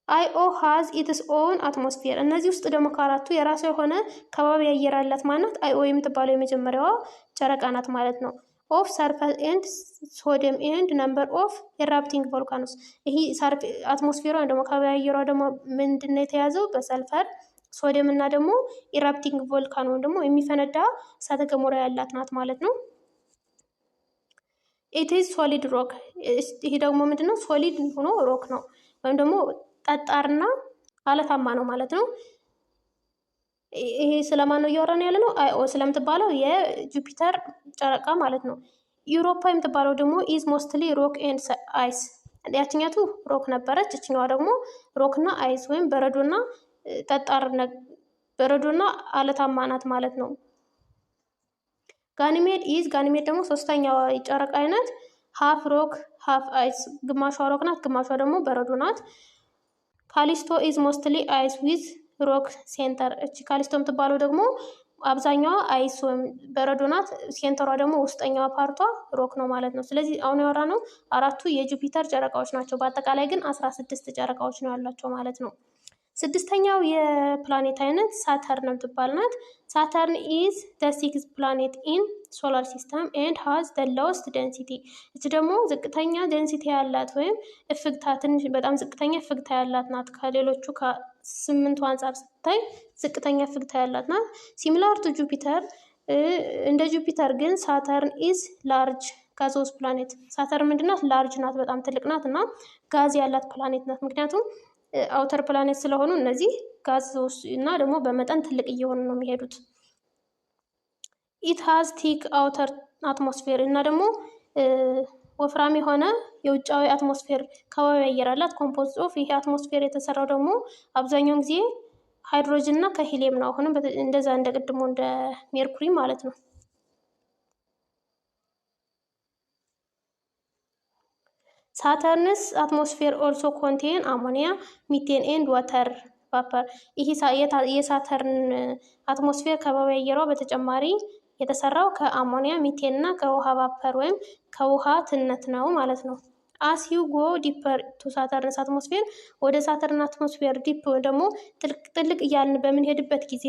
አይኦ ሃዝ ኢትስ ኦን አትሞስፌር። እነዚህ ውስጥ ደግሞ ከአራቱ የራሷ የሆነ ከባቢ አየር አላት ማናት? አይኦ የምትባለው የመጀመሪያዋ ጨረቃ ናት ማለት ነው። ኦፍ ሰርፈስ ኤንድ ሶዲየም ኤንድ ነምበር ኦፍ ኤራፕቲንግ ቮልካኖስ። ይሄ አትሞስፌሯ ደግሞ ከባቢ አየሯ ደግሞ ምንድን ነው የተያዘው? በሰልፈር ሶዲየም እና ደግሞ ኢራፕቲንግ ቮልካኖ ደግሞ የሚፈነዳ እሳተ ገሞራ ያላት ናት ማለት ነው። ኢት ኢዝ ሶሊድ ሮክ። ይሄ ደግሞ ምንድነው? ሶሊድ ሆኖ ሮክ ነው ወይም ደግሞ ጠጣርና አለታማ ነው ማለት ነው። ይሄ ስለማን ነው እያወራን ያለ ነው? አይኦ ስለምትባለው የጁፒተር ጨረቃ ማለት ነው። ዩሮፓ የምትባለው ደግሞ ኢዝ ሞስትሊ ሮክ ኤንድ አይስ። ያችኛቱ ሮክ ነበረች፣ እችኛዋ ደግሞ ሮክና አይስ ወይም በረዶና ጠጣር በረዶና አለታማ ናት ማለት ነው። ጋኒሜድ ኢዝ ጋኒሜድ ደግሞ ሶስተኛዋ የጨረቃ አይነት ሃፍ ሮክ ሃፍ አይስ፣ ግማሿ ሮክ ናት፣ ግማሿ ደግሞ በረዶ ናት። ካሊስቶ ኢዝ ሞስትሊ አይስ ዊዝ ሮክ ሴንተር። እቺ ካሊስቶ የምትባለው ደግሞ አብዛኛዋ አይስ ወይም በረዶ ናት፣ ሴንተሯ ደግሞ ውስጠኛዋ ፓርቷ ሮክ ነው ማለት ነው። ስለዚህ አሁን ያወራነው አራቱ የጁፒተር ጨረቃዎች ናቸው። በአጠቃላይ ግን 16 ጨረቃዎች ነው ያላቸው ማለት ነው። ስድስተኛው የፕላኔት አይነት ሳተርን የምትባል ናት። ሳተርን ኢዝ ደ ሲክስ ፕላኔት ኢን ሶላር ሲስተም ኤንድ ሃዝ ደ ሎወስት ደንሲቲ። እች ደግሞ ዝቅተኛ ደንሲቲ ያላት ወይም እፍግታ ትንሽ በጣም ዝቅተኛ እፍግታ ያላት ናት። ከሌሎቹ ከስምንቱ አንጻር ስታይ ዝቅተኛ እፍግታ ያላት ናት። ሲሚላር ቱ ጁፒተር፣ እንደ ጁፒተር ግን ሳተርን ኢዝ ላርጅ ጋዞስ ፕላኔት። ሳተርን ምንድናት? ላርጅ ናት፣ በጣም ትልቅ ናት እና ጋዝ ያላት ፕላኔት ናት። ምክንያቱም አውተር ፕላኔት ስለሆኑ እነዚህ ጋዝ እና ደግሞ በመጠን ትልቅ እየሆኑ ነው የሚሄዱት። ኢት ሃዝ ቲክ አውተር አትሞስፌር እና ደግሞ ወፍራም የሆነ የውጫዊ አትሞስፌር ከባቢ አየር አላት። ኮምፖዝድ ኦፍ፣ ይሄ አትሞስፌር የተሰራው ደግሞ አብዛኛውን ጊዜ ሃይድሮጅን እና ከሂሊየም ነው። አሁንም እንደዛ እንደ ቅድሞ እንደ ሜርኩሪ ማለት ነው። ሳተርንስ አትሞስፌር ኦልሶ ኮንቴን አሞኒያ ሚቴን ኤንድ ዋተር ቫፐር። ይህ የሳተርን አትሞስፌር ከባቢ አየሯ በተጨማሪ የተሰራው ከአሞኒያ ሚቴን እና ከውሃ ቫፐር ወይም ከውሃ ትነት ነው ማለት ነው። አስ ዩ ጎ ዲፐር ቱ ሳተርንስ አትሞስፌር፣ ወደ ሳተርን አትሞስፌር ዲፕ ደግሞ ጥልቅ እያልን በምንሄድበት ጊዜ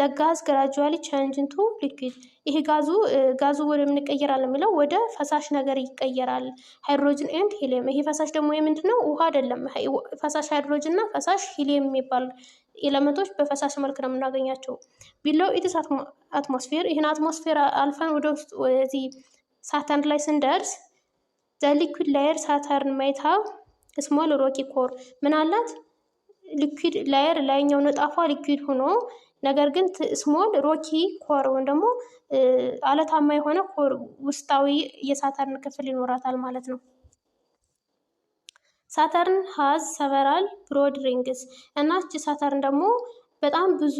ዘጋዝ ግራጁዋሊ ቼንጅ ኢንቱ ሊኩዊድ። ይሄ ጋዙ ወደ ምን ይቀየራል የሚለው ወደ ፈሳሽ ነገር ይቀየራል። ሃይድሮጅን ኤንድ ሂሊየም። ይሄ ፈሳሽ ደግሞ የምንድን ነው? ውሃ አይደለም። ፈሳሽ ሃይድሮጅን እና ፈሳሽ ሂሊየም የሚባል ኤሌመንቶች በፈሳሽ መልክ ነው የምናገኛቸው። ቢለው ኢትስ አትሞስፌር፣ ይህን አትሞስፌር አልፈን ወደ ውስጥ ወደዚህ ሳተርን ላይ ስንደርስ ዘ ሊኩዊድ ላየር ሳተርን ማይት ሃቭ ስሞል ሮኪ ኮር። ምን አላት? ሊኩዊድ ላየር ላይኛው ነጣፏ ሊኩዊድ ሆኖ ነገር ግን ስሞል ሮኪ ኮር ወይም ደግሞ አለታማ የሆነ ኮር ውስጣዊ የሳተርን ክፍል ይኖራታል ማለት ነው። ሳተርን ሃዝ ሰቨራል ብሮድ ሪንግስ እና እቺ ሳተርን ደግሞ በጣም ብዙ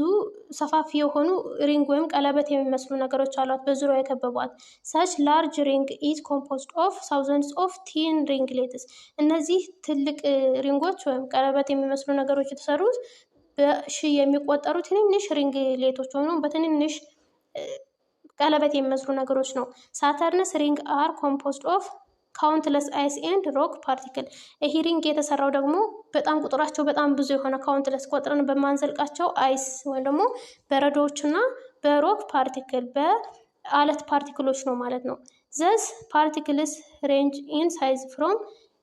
ሰፋፊ የሆኑ ሪንግ ወይም ቀለበት የሚመስሉ ነገሮች አሏት በዙሪያው የከበቧት። ሰች ላርጅ ሪንግ ኢዝ ኮምፖዝድ ኦፍ ሳውዘንድስ ኦፍ ቲን ሪንግሌትስ። እነዚህ ትልቅ ሪንጎች ወይም ቀለበት የሚመስሉ ነገሮች የተሰሩት በሺ የሚቆጠሩ ትንንሽ ሪንግሌቶች ወይም በትንንሽ ቀለበት የሚመስሉ ነገሮች ነው። ሳተርንስ ሪንግ አር ኮምፖዝድ ኦፍ ካውንትለስ አይስ ኤንድ ሮክ ፓርቲክል። ይሄ ሪንግ የተሰራው ደግሞ በጣም ቁጥራቸው በጣም ብዙ የሆነ ካውንትለስ ቆጥረን በማንዘልቃቸው አይስ ወይም ደግሞ በረዶዎችና በሮክ ፓርቲክል በአለት ፓርቲክሎች ነው ማለት ነው። ዘስ ፓርቲክልስ ሬንጅ ኢን ሳይዝ ፍሮም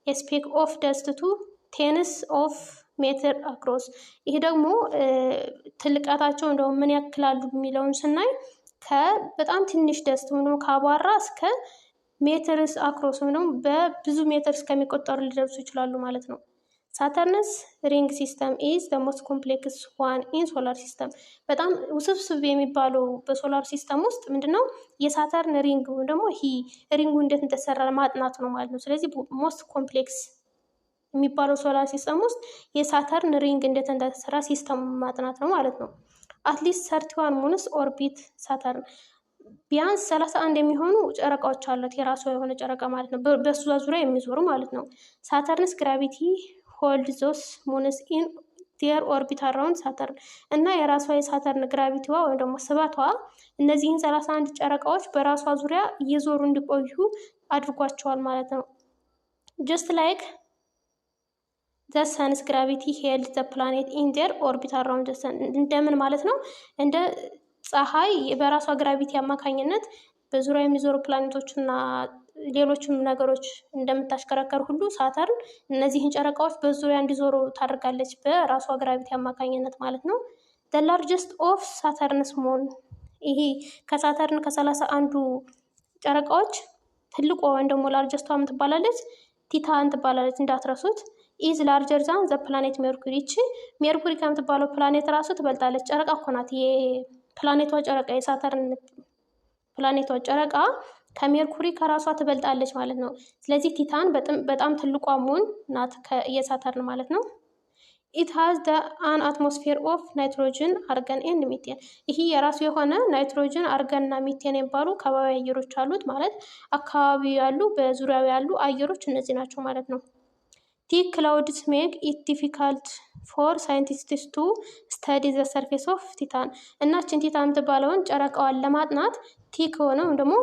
ስፔክ ኦፍ ደስት ቱ ቴንስ ኦፍ ሜትር አክሮስ። ይሄ ደግሞ ትልቀታቸው እንደው ምን ያክላሉ የሚለውን ስናይ በጣም ትንሽ ደስት ወይም ደግሞ ከአቧራ እስከ ሜትርስ አክሮስ ወይም ደግሞ በብዙ ሜትር እስከሚቆጠሩ ሊደርሱ ይችላሉ ማለት ነው። ሳተርንስ ሪንግ ሲስተም ኢዝ ደ ሞስት ኮምፕሌክስ ዋን ኢን ሶላር ሲስተም። በጣም ውስብስብ የሚባለው በሶላር ሲስተም ውስጥ ምንድነው? የሳተርን ሪንግ ወይም ደግሞ ሪንጉ እንዴት እንደተሰራ ማጥናት ነው ማለት ነው። ስለዚህ ሞስት ኮምፕሌክስ የሚባለው ሶላር ሲስተም ውስጥ የሳተርን ሪንግ እንዴት እንደተሰራ ሲስተም ማጥናት ነው ማለት ነው። አትሊስት 31 ሙንስ ኦርቢት ሳተርን። ቢያንስ 31 የሚሆኑ ጨረቃዎች አሉት፣ የራሷ የሆነ ጨረቃ ማለት ነው፣ በሱ ዙሪያ የሚዞሩ ማለት ነው። ሳተርንስ ግራቪቲ ሆልድ ዞስ ሙንስ ኢን ዴር ኦርቢት አራውንድ ሳተርን እና የራሷ የሳተርን ግራቪቲዋ ወይም ደግሞ ስበቷ እነዚህን 31 ጨረቃዎች በራሷ ዙሪያ እየዞሩ እንዲቆዩ አድርጓቸዋል ማለት ነው። ጀስት ላይክ ዘ ሰንስ ግራቪቲ ሄልድ ዘ ፕላኔት ኢን ዴር ኦርቢት አራውንድ ዘ ሰን። እንደምን ማለት ነው? እንደ ፀሐይ በራሷ ግራቪቲ አማካኝነት በዙሪያ የሚዞሩ ፕላኔቶችና ሌሎችም ነገሮች እንደምታሽከረከር ሁሉ ሳተርን እነዚህን ጨረቃዎች በዙሪያ እንዲዞሩ ታደርጋለች በራሷ ግራቪቲ አማካኝነት ማለት ነው። ዘ ላርጀስት ኦፍ ሳተርንስ ሙን። ይሄ ከሳተርን ከ31 ጨረቃዎች ትልቋ ወይም ደግሞ ላርጀስቷ ምን ትባላለች? ቲታን ትባላለች እንዳትረሱት። ኢዝ ላርጀር ዛን ዘ ፕላኔት ሜርኩሪ። ይቺ ሜርኩሪ ከምትባለው ፕላኔት ራሱ ትበልጣለች። ጨረቃ እኮ ናት። የፕላኔቷ ጨረቃ የሳተርን ፕላኔቷ ጨረቃ ከሜርኩሪ ከራሷ ትበልጣለች ማለት ነው። ስለዚህ ቲታን በጣም ትልቋ ሙን ናት የሳተርን ማለት ነው። ኢት ሃዝ አን አትሞስፌር ኦፍ ናይትሮጅን አርገን ኤንድ ሚቴን። ይህ የራሱ የሆነ ናይትሮጅን አርገን እና ሚቴን የሚባሉ ከባቢ አየሮች አሉት። ማለት አካባቢ ያሉ በዙሪያው ያሉ አየሮች እነዚህ ናቸው ማለት ነው። ቲክ ክላውድስ ሜክ ኢት ዲፊካልት ፎር ሳይንቲስትስ ቱ ስተዲ ዘ ሰርፌስ ኦፍ ቲታን። እናችን ቲታን የምትባለውን ጨረቃዋን ለማጥናት ቲክ ሆነ ወይም ደግሞ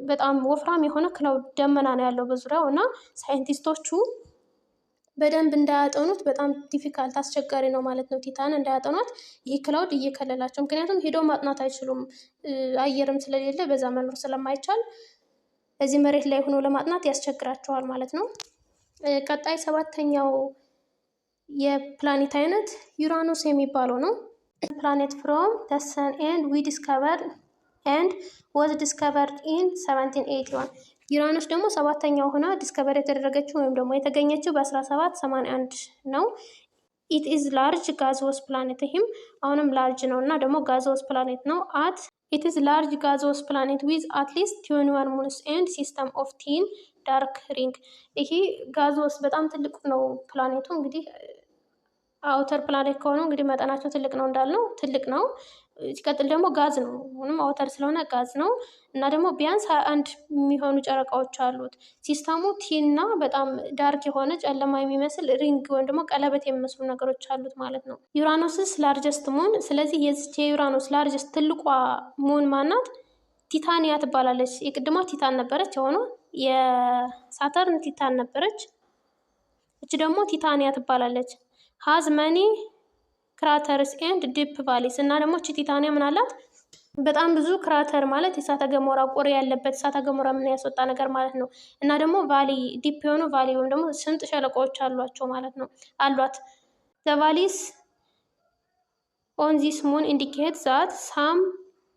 በጣም ወፍራም የሆነ ክላውድ ደመና ነው ያለው በዙሪያው እና ሳይንቲስቶቹ በደንብ እንዳያጠኑት በጣም ዲፊካልት አስቸጋሪ ነው ማለት ነው። ቲታን እንዳያጠኗት ይህ ክላውድ እየከለላቸው፣ ምክንያቱም ሄደው ማጥናት አይችሉም አየርም ስለሌለ በዛ መኖር ስለማይቻል እዚህ መሬት ላይ ሆኖ ለማጥናት ያስቸግራቸዋል ማለት ነው። ቀጣይ 7ኛው የፕላኔት አይነት ዩራኖስ የሚባለው ነው። ፕላኔት ፍሮም ዘ ሰን ኤንድ ዊ ዲስከቨርድ ኤንድ ዋዝ ዲስከቨርድ ኢን 1781። ዩራኖስ ደግሞ 7ኛው ሆና ዲስከቨር የተደረገችው ወይም ደግሞ የተገኘችው በ1781 ነው። ኢት ኢዝ ላርጅ ጋዞስ ፕላኔት። ይህም አሁንም ላርጅ ነው እና ደግሞ ጋዞስ ፕላኔት ነው። ኢት ኢዝ ላርጅ ጋዞስ ፕላኔት ዊዝ አትሊስት 21 ሙንስ ኤንድ ሲስተም ኦፍ ቲን ዳርክ ሪንግ። ይሄ ጋዞስ በጣም ትልቅ ነው ፕላኔቱ። እንግዲህ አውተር ፕላኔት ከሆነው እንግዲህ መጠናቸው ትልቅ ነው እንዳልነው ትልቅ ነው። ሲቀጥል ደግሞ ጋዝ ነው። አሁንም አውተር ስለሆነ ጋዝ ነው እና ደግሞ ቢያንስ 21 የሚሆኑ ጨረቃዎች አሉት። ሲስተሙ ቲና በጣም ዳርክ የሆነ ጨለማ የሚመስል ሪንግ ወይም ደግሞ ቀለበት የሚመስሉ ነገሮች አሉት ማለት ነው። ዩራኖስስ ላርጀስት ሙን። ስለዚህ የዚች የዩራኖስ ላርጀስት ትልቋ ሙን ማናት? ቲታኒያ ትባላለች። የቅድሟ ቲታን ነበረች፣ የሆነው የሳተርን ቲታን ነበረች። እች ደግሞ ቲታኒያ ትባላለች። ሃዝ መኒ ክራተርስ ኤንድ ዲፕ ቫሊስ። እና ደግሞ እቺ ቲታኒያ ምን አላት? በጣም ብዙ ክራተር ማለት የእሳተ ገሞራ ቁር ያለበት እሳተ ገሞራ ምን ያስወጣ ነገር ማለት ነው። እና ደግሞ ቫሊ ዲፕ የሆኑ ቫሊ ወይም ደግሞ ስምጥ ሸለቆዎች አሏቸው ማለት ነው አሏት። ዘ ቫሊስ ኦን ዚስ ሙን ኢንዲኬት ዛት ሳም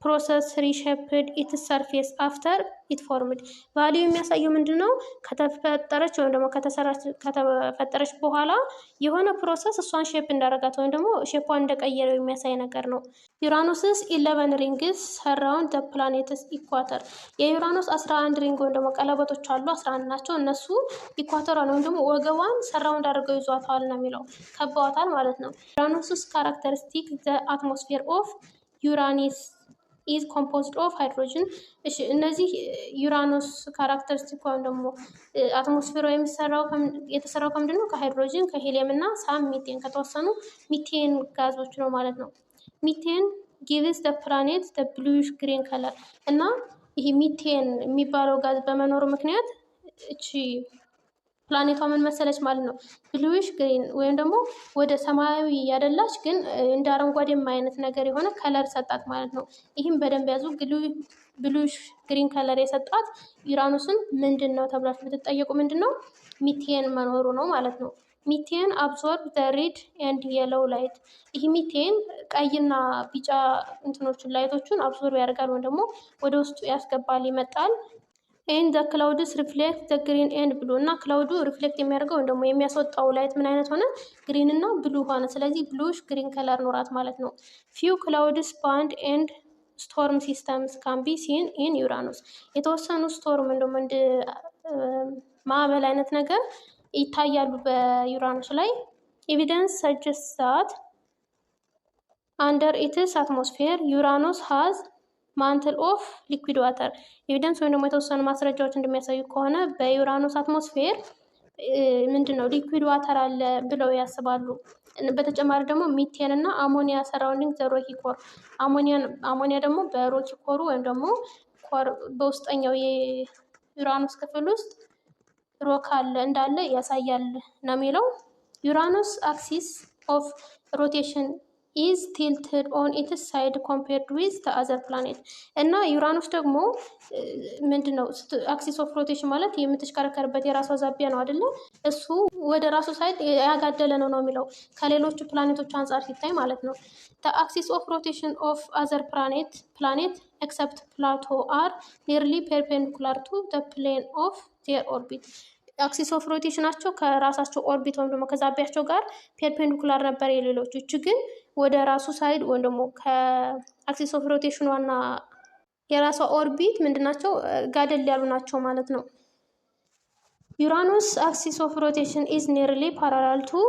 ፕሮሰስ ሪሸፕድ ኢትስ ሰርፌስ አፍተር ኢት ፎርምድ። ቫሊዩ የሚያሳየው ምንድን ነው? ከተፈጠረች ወይም ደግሞ ከተፈጠረች በኋላ የሆነ ፕሮሰስ እሷን ሼፕ እንዳረጋት ወይም ደግሞ ሼፓን እንደቀየረው የሚያሳይ ነገር ነው። ዩራኖስስ 11 ሪንግስ ሰራውንድ ዘ ፕላኔትስ ኢኳተር። የዩራኖስ 11 ሪንግ ወይም ደግሞ ቀለበቶች አሉ፣ 11 ናቸው። እነሱ ኢኳተሯን ወይም ደግሞ ወገቧን ሰራውንድ አድርገው ይዟታል ነው የሚለው፣ ከበዋታል ማለት ነው። ዩራኖስስ ካራክተሪስቲክ ዘ አትሞስፌር ኦፍ ዩራኒስ ኢዝ ኮምፖዝድ ኦፍ ሃይድሮጅን። እሺ እነዚህ ዩራኖስ ካራክተሪስቲክ ወይም ደግሞ አትሞስፌሩ የተሰራው ከምንድን ነው? ከሃይድሮጅን፣ ከሄሊየም እና ሳም ሚቴን ከተወሰኑ ሚቴን ጋዞች ነው ማለት ነው። ሚቴን ጊቭስ ደ ፕላኔት ደ ብሉሽ ግሪን ከለር። እና ይሄ ሚቴን የሚባለው ጋዝ በመኖሩ ምክንያት እቺ ፕላኔቷ ምን መሰለች ማለት ነው? ብሉሽ ግሪን ወይም ደግሞ ወደ ሰማያዊ ያደላች ግን እንደ አረንጓዴም አይነት ነገር የሆነ ከለር ሰጣት ማለት ነው። ይህም በደንብ ያዙ። ብሉሽ ግሪን ከለር የሰጣት ዩራኖስን ምንድን ነው ተብላችሁ ብትጠየቁ ምንድን ነው? ሚቴን መኖሩ ነው ማለት ነው። ሚቴን አብዞርብ ዘ ሬድ ኤንድ የሎው ላይት። ይህ ሚቴን ቀይና ቢጫ እንትኖቹን ላይቶቹን አብዞርብ ያደርጋል ወይም ደግሞ ወደ ውስጡ ያስገባል ይመጣል። ኤንድ ዘ ክላውድስ ሪፍሌክት ዘ ግሪን ኤንድ ብሉ። እና ክላውዱ ሪፍሌክት የሚያደርገው ወይም ደግሞ የሚያስወጣው ላይት ምን አይነት ሆነ? ግሪን እና ብሉ ሆነ። ስለዚህ ብሉሽ ግሪን ከለር ኖራት ማለት ነው። ፊው ክላውድስ ባንድ ኤንድ ስቶርም ሲስተምስ ካን ቢ ሲን ኢን ዩራኖስ። የተወሰኑ ስቶርም እንደውም እንደ ማዕበል አይነት ነገር ይታያሉ በዩራኖስ ላይ። ኤቪደንስ ሰጀስት ዛት አንደር ኢትስ አትሞስፌር ዩራኖስ ሃዝ ማንትል ኦፍ ሊኩዊድ ዋተር። ኤቪደንስ ወይም ደግሞ የተወሰኑ ማስረጃዎች እንደሚያሳዩ ከሆነ በዩራኖስ አትሞስፌር ምንድን ነው ሊኩዊድ ዋተር አለ ብለው ያስባሉ። በተጨማሪ ደግሞ ሚቴን እና አሞኒያ ሰራውንዲንግ ዘ ሮኪ ኮር። አሞኒያ ደግሞ በሮኪ ኮሩ ወይም ደግሞ በውስጠኛው የዩራኖስ ክፍል ውስጥ ሮክ አለ እንዳለ ያሳያል ነው የሚለው። ዩራኖስ አክሲስ ኦፍ ሮቴሽን ኢዝ ቲልትድ ኦን ኢትስ ሳይድ ኮምፔርድ ዊዝ ዘ አዘር ፕላኔት እና ዩራኖስ ደግሞ ምንድን ነው አክሲስ ኦፍ ሮቴሽን ማለት የምትሽከረከርበት የራሷ ዛቢያ ነው አይደለ? እሱ ወደ ራሱ ሳይድ ያጋደለ ነው የሚለው ከሌሎቹ ፕላኔቶች አንጻር ሲታይ ማለት ነው። the axis of rotation of other planet except Pluto are nearly perpendicular to the plane of their orbit አክሲስ ኦፍ ሮቴሽናቸው ከራሳቸው ኦርቢት ወይም ደግሞ ከዛቢያቸው ጋር ፔርፔንዲኩላር ነበር የሌሎቹ። እች ግን ወደ ራሱ ሳይድ ወይም ደግሞ ከአክሲስ ኦፍ ሮቴሽን ዋና የራሷ ኦርቢት ምንድናቸው ጋደል ያሉ ናቸው ማለት ነው። ዩራኖስ አክሲስ ኦፍ ሮቴሽን ኢዝ ኒርሊ ፓራላል ቱ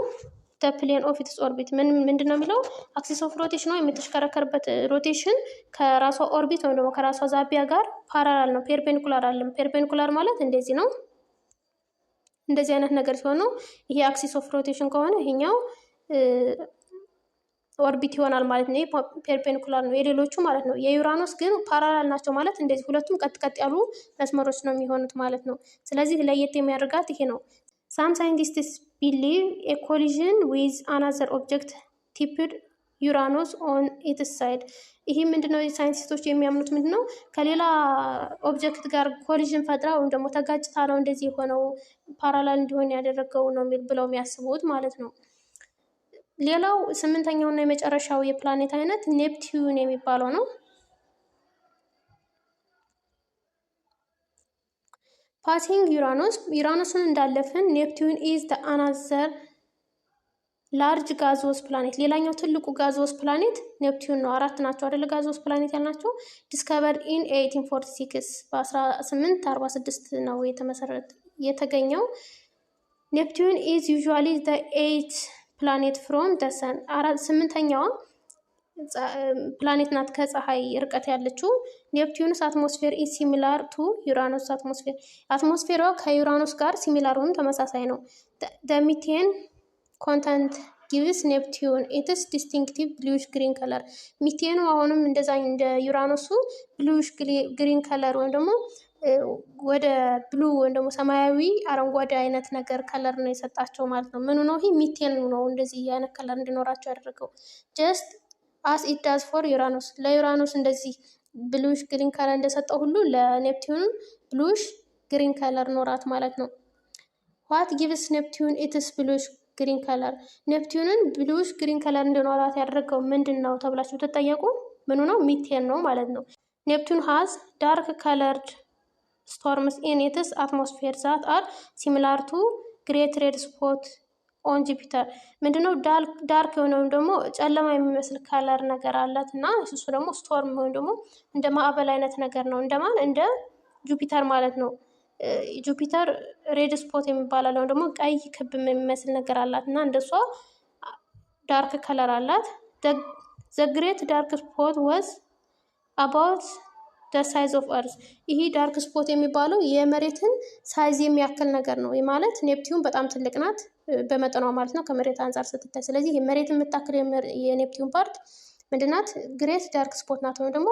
ዘ ፕሌን ኦፍ ኢትስ ኦርቢት ምንድን ነው የሚለው አክሲስ ኦፍ ሮቴሽን የምትሽከረከርበት ሮቴሽን ከራሷ ኦርቢት ወይም ደግሞ ከራሷ ዛቢያ ጋር ፓራላል ነው፣ ፔርፔንዲኩላር አለም። ፔርፔንዲኩላር ማለት እንደዚህ ነው፣ እንደዚህ አይነት ነገር ሲሆን ይሄ አክሲስ ኦፍ ሮቴሽን ከሆነ ይሄኛው ኦርቢት ይሆናል ማለት ነው። ፔርፔንዲኩላር ነው የሌሎቹ ማለት ነው። የዩራኖስ ግን ፓራላል ናቸው ማለት እንደዚህ ሁለቱም ቀጥ ቀጥ ያሉ መስመሮች ነው የሚሆኑት ማለት ነው። ስለዚህ ለየት የሚያደርጋት ይሄ ነው። ሳም ሳይንቲስትስ ቢሊቭ ኤ ኮሊዥን ዊዝ አናዘር ኦብጀክት ቲፕድ ዩራኖስ ኦን ኢትስ ሳይድ። ይሄ ምንድነው ሳይንቲስቶች የሚያምኑት ምንድነው ከሌላ ኦብጀክት ጋር ኮሊዥን ፈጥራ ወይም ደግሞ ተጋጭታ ነው እንደዚህ የሆነው ፓራላል እንዲሆን ያደረገው ነው ብለው የሚያስቡት ማለት ነው። ሌላው ስምንተኛውና የመጨረሻው የፕላኔት አይነት ኔፕቲዩን የሚባለው ነው። ፓሲንግ ዩራኖስን እንዳለፍን ኔፕቲዩን ኢዝ ዘ አናዘር ላርጅ ጋዞስ ፕላኔት። ሌላኛው ትልቁ ጋዞስ ፕላኔት ኔፕቲዩን ነው። 4 ናቸው አይደለ ጋዞስ ፕላኔት ያልናቸው። ዲስከቨርድ ኢን 1846 በ1846 ነው የተገኘው። ኔፕቲዩን ኢዝ ዩዥዋሊ ዘ 8th ፕላኔት ፍሮም ደ ሰን። 8ኛዋ ፕላኔት ናት ከፀሐይ ርቀት ያለችው። ኔፕቲዩንስ አትሞስፌር ኢዝ ሲሚላር ቱ ዩራኖስ አትሞስፌር። አትሞስፌሯ ከዩራኖስ ጋር ሲሚላር ወይም ተመሳሳይ ነው። ደ ሚቴን ኮንተንት ጊቭስ ኔፕቲዩን ኢትስ ዲስቲንክቲቭ ብሉሽ ግሪን ከለር። ሚቴኑ አሁንም እንደዛ እንደ ዩራኖሱ ብሉሽ ግሪን ከለር ወይም ደግሞ ወደ ብሉ ወይም ደግሞ ሰማያዊ አረንጓዴ አይነት ነገር ከለር ነው የሰጣቸው ማለት ነው። ምኑ ነው? ይሄ ሚቴኑ ነው እንደዚህ አይነት ከለር እንዲኖራቸው ያደረገው። ጀስት አስ ኢት ዳዝ ፎር ዩራኖስ። ለዩራኖስ እንደዚህ ብሉሽ ግሪን ከለር እንደሰጠው ሁሉ ለኔፕቲዩን ብሉሽ ግሪን ከለር ኖራት ማለት ነው። ዋት ጊቭስ ኔፕቲዩን ኢትስ ብሉሽ ግሪን ከለር። ኔፕቲዩንን ብሉሽ ግሪን ከለር እንዲኖራት ያደረገው ምንድን ነው ተብላችሁ ተጠየቁ። ምኑ ነው? ሚቴን ነው ማለት ነው። ኔፕቲዩን ሃዝ ዳርክ ከለርድ ስቶርምስ ኢን ኢትስ አትሞስፌር ዛት አር ሲሚላር ቱ ግሬት ሬድ ስፖት ኦን ጁፒተር። ምንድነው? ዳርክ የሆነውም ደግሞ ጨለማ የሚመስል ከለር ነገር አላት እና እሱ ደግሞ ስቶርም ወይም ደግሞ እንደ ማዕበል አይነት ነገር ነው። እንደማን? እንደ ጁፒተር ማለት ነው። ጁፒተር ሬድ ስፖት የሚባል ወይም ደግሞ ቀይ ክብ የሚመስል ነገር አላት እና እንደሷ ዳርክ ከለር አላት። ዘ ግሬት ዳርክ ስፖት ወዝ አባውት ደ ሳይዝ ኦፍ እርዝ። ይሄ ዳርክ ስፖት የሚባለው የመሬትን ሳይዝ የሚያክል ነገር ነው። ይህ ማለት ኔፕቲዩን በጣም ትልቅ ናት በመጠኗ ማለት ነው ከመሬት አንጻር ስትታይ። ስለዚህ የመሬት የምታክል የኔፕቲዩን ፓርት ምንድናት? ግሬት ዳርክ ስፖት ናት ወይም ደግሞ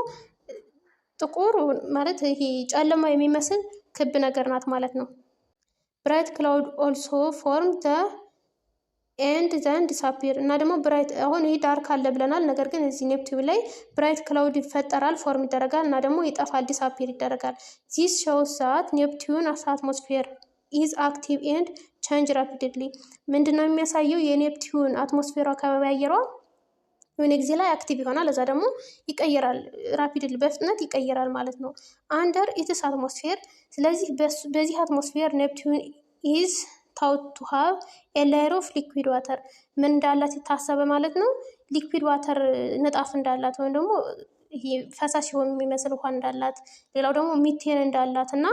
ጥቁር ማለት ይሄ ጨለማ የሚመስል ክብ ነገር ናት ማለት ነው። ብራይት ክላውድ ኦልሶ ፎርም ዘ ኤንድ ዘን ዲስአፒር። እና ደግሞ ብራይት አሁን ይሄ ዳርክ አለ ብለናል። ነገር ግን እዚህ ኔፕቲዩን ላይ ብራይት ክላውድ ይፈጠራል፣ ፎርም ይደረጋል እና ደግሞ ይጠፋል፣ ዲስአፒር ይደረጋል። ዚስ ሾውስ ዛት ኔፕቲዩን አትሞስፌር ኢዝ አክቲቭ ኤንድ ቼንጅ ራፒድሊ። ምንድነው የሚያሳየው? የኔፕቲዩን አትሞስፌሯ አካባቢ አየሯ የሆነ ጊዜ ላይ አክቲቭ ይሆናል፣ እዛ ደግሞ ይቀየራል፣ ራፒድሊ በፍጥነት ይቀየራል ማለት ነው። አንደር ኢትስ አትሞስፌር። ስለዚህ በዚህ አትሞስፌር ኔፕቲዩን ኢዝ ታውት ቱ ሃቭ ኤ ሌየር ኦፍ ሊኩዊድ ዋተር። ምን እንዳላት የታሰበ ማለት ነው? ሊኩዊድ ዋተር ንጣፍ እንዳላት ወይም ደግሞ ይሄ ፈሳሽ የሆነ የሚመስል ውሃ እንዳላት፣ ሌላው ደግሞ ሚቴን እንዳላት እና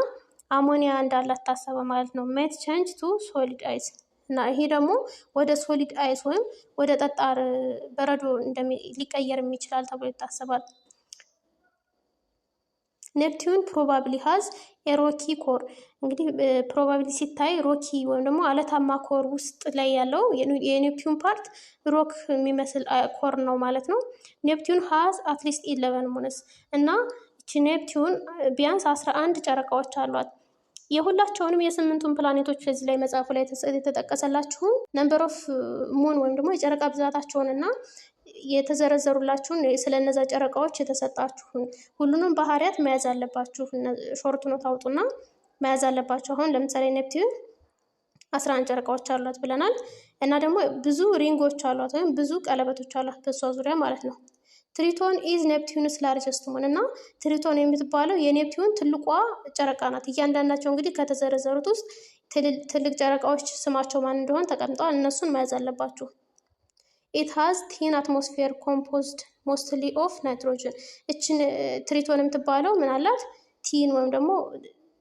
አሞኒያ እንዳላት ታሰበ ማለት ነው። ሜት ቼንጅ ቱ ሶሊድ አይስ። እና ይሄ ደግሞ ወደ ሶሊድ አይስ ወይም ወደ ጠጣር በረዶ ሊቀየር ይችላል ተብሎ ይታሰባል። ኔፕቲዩን ፕሮባብሊ ሃዝ የሮኪ ኮር። እንግዲህ ፕሮባብሊ ሲታይ ሮኪ ወይም ደግሞ አለታማ ኮር ውስጥ ላይ ያለው የኔፕቲዩን ፓርት ሮክ የሚመስል ኮር ነው ማለት ነው። ኔፕቲዩን ሃዝ አትሊስት 11 ሙንስ። እና እቺ ኔፕቲዩን ቢያንስ 11 ጨረቃዎች አሏት። የሁላቸውንም የስምንቱን ፕላኔቶች እዚህ ላይ መጽሐፉ ላይ የተጠቀሰላችሁን ነምበር ኦፍ ሙን ወይም ደግሞ የጨረቃ ብዛታቸውን እና የተዘረዘሩላችሁን ስለነዛ ጨረቃዎች የተሰጣችሁን ሁሉንም ባህሪያት መያዝ አለባችሁ። ሾርት ኖት አውጡና መያዝ አለባችሁ። አሁን ለምሳሌ ኔፕቲዩን 11 ጨረቃዎች አሏት ብለናል እና ደግሞ ብዙ ሪንጎች አሏት ወይም ብዙ ቀለበቶች አሏት በሷ ዙሪያ ማለት ነው። ትሪቶን ኢዝ ኔፕቲዩንስ ላርጀስት ሙን እና ትሪቶን የምትባለው የኔፕቲዩን ትልቋ ጨረቃ ናት። እያንዳንዳቸው እንግዲህ ከተዘረዘሩት ውስጥ ትልቅ ጨረቃዎች ስማቸው ማን እንደሆነ ተቀምጠዋል። እነሱን መያዝ አለባችሁ። ኢት ሃዝ ቲን አትሞስፌር ኮምፖዝድ ሞስትሊ ኦፍ ናይትሮጅን። እችን ትሪቶን የምትባለው ምን አላት? ቲን ወይም ደግሞ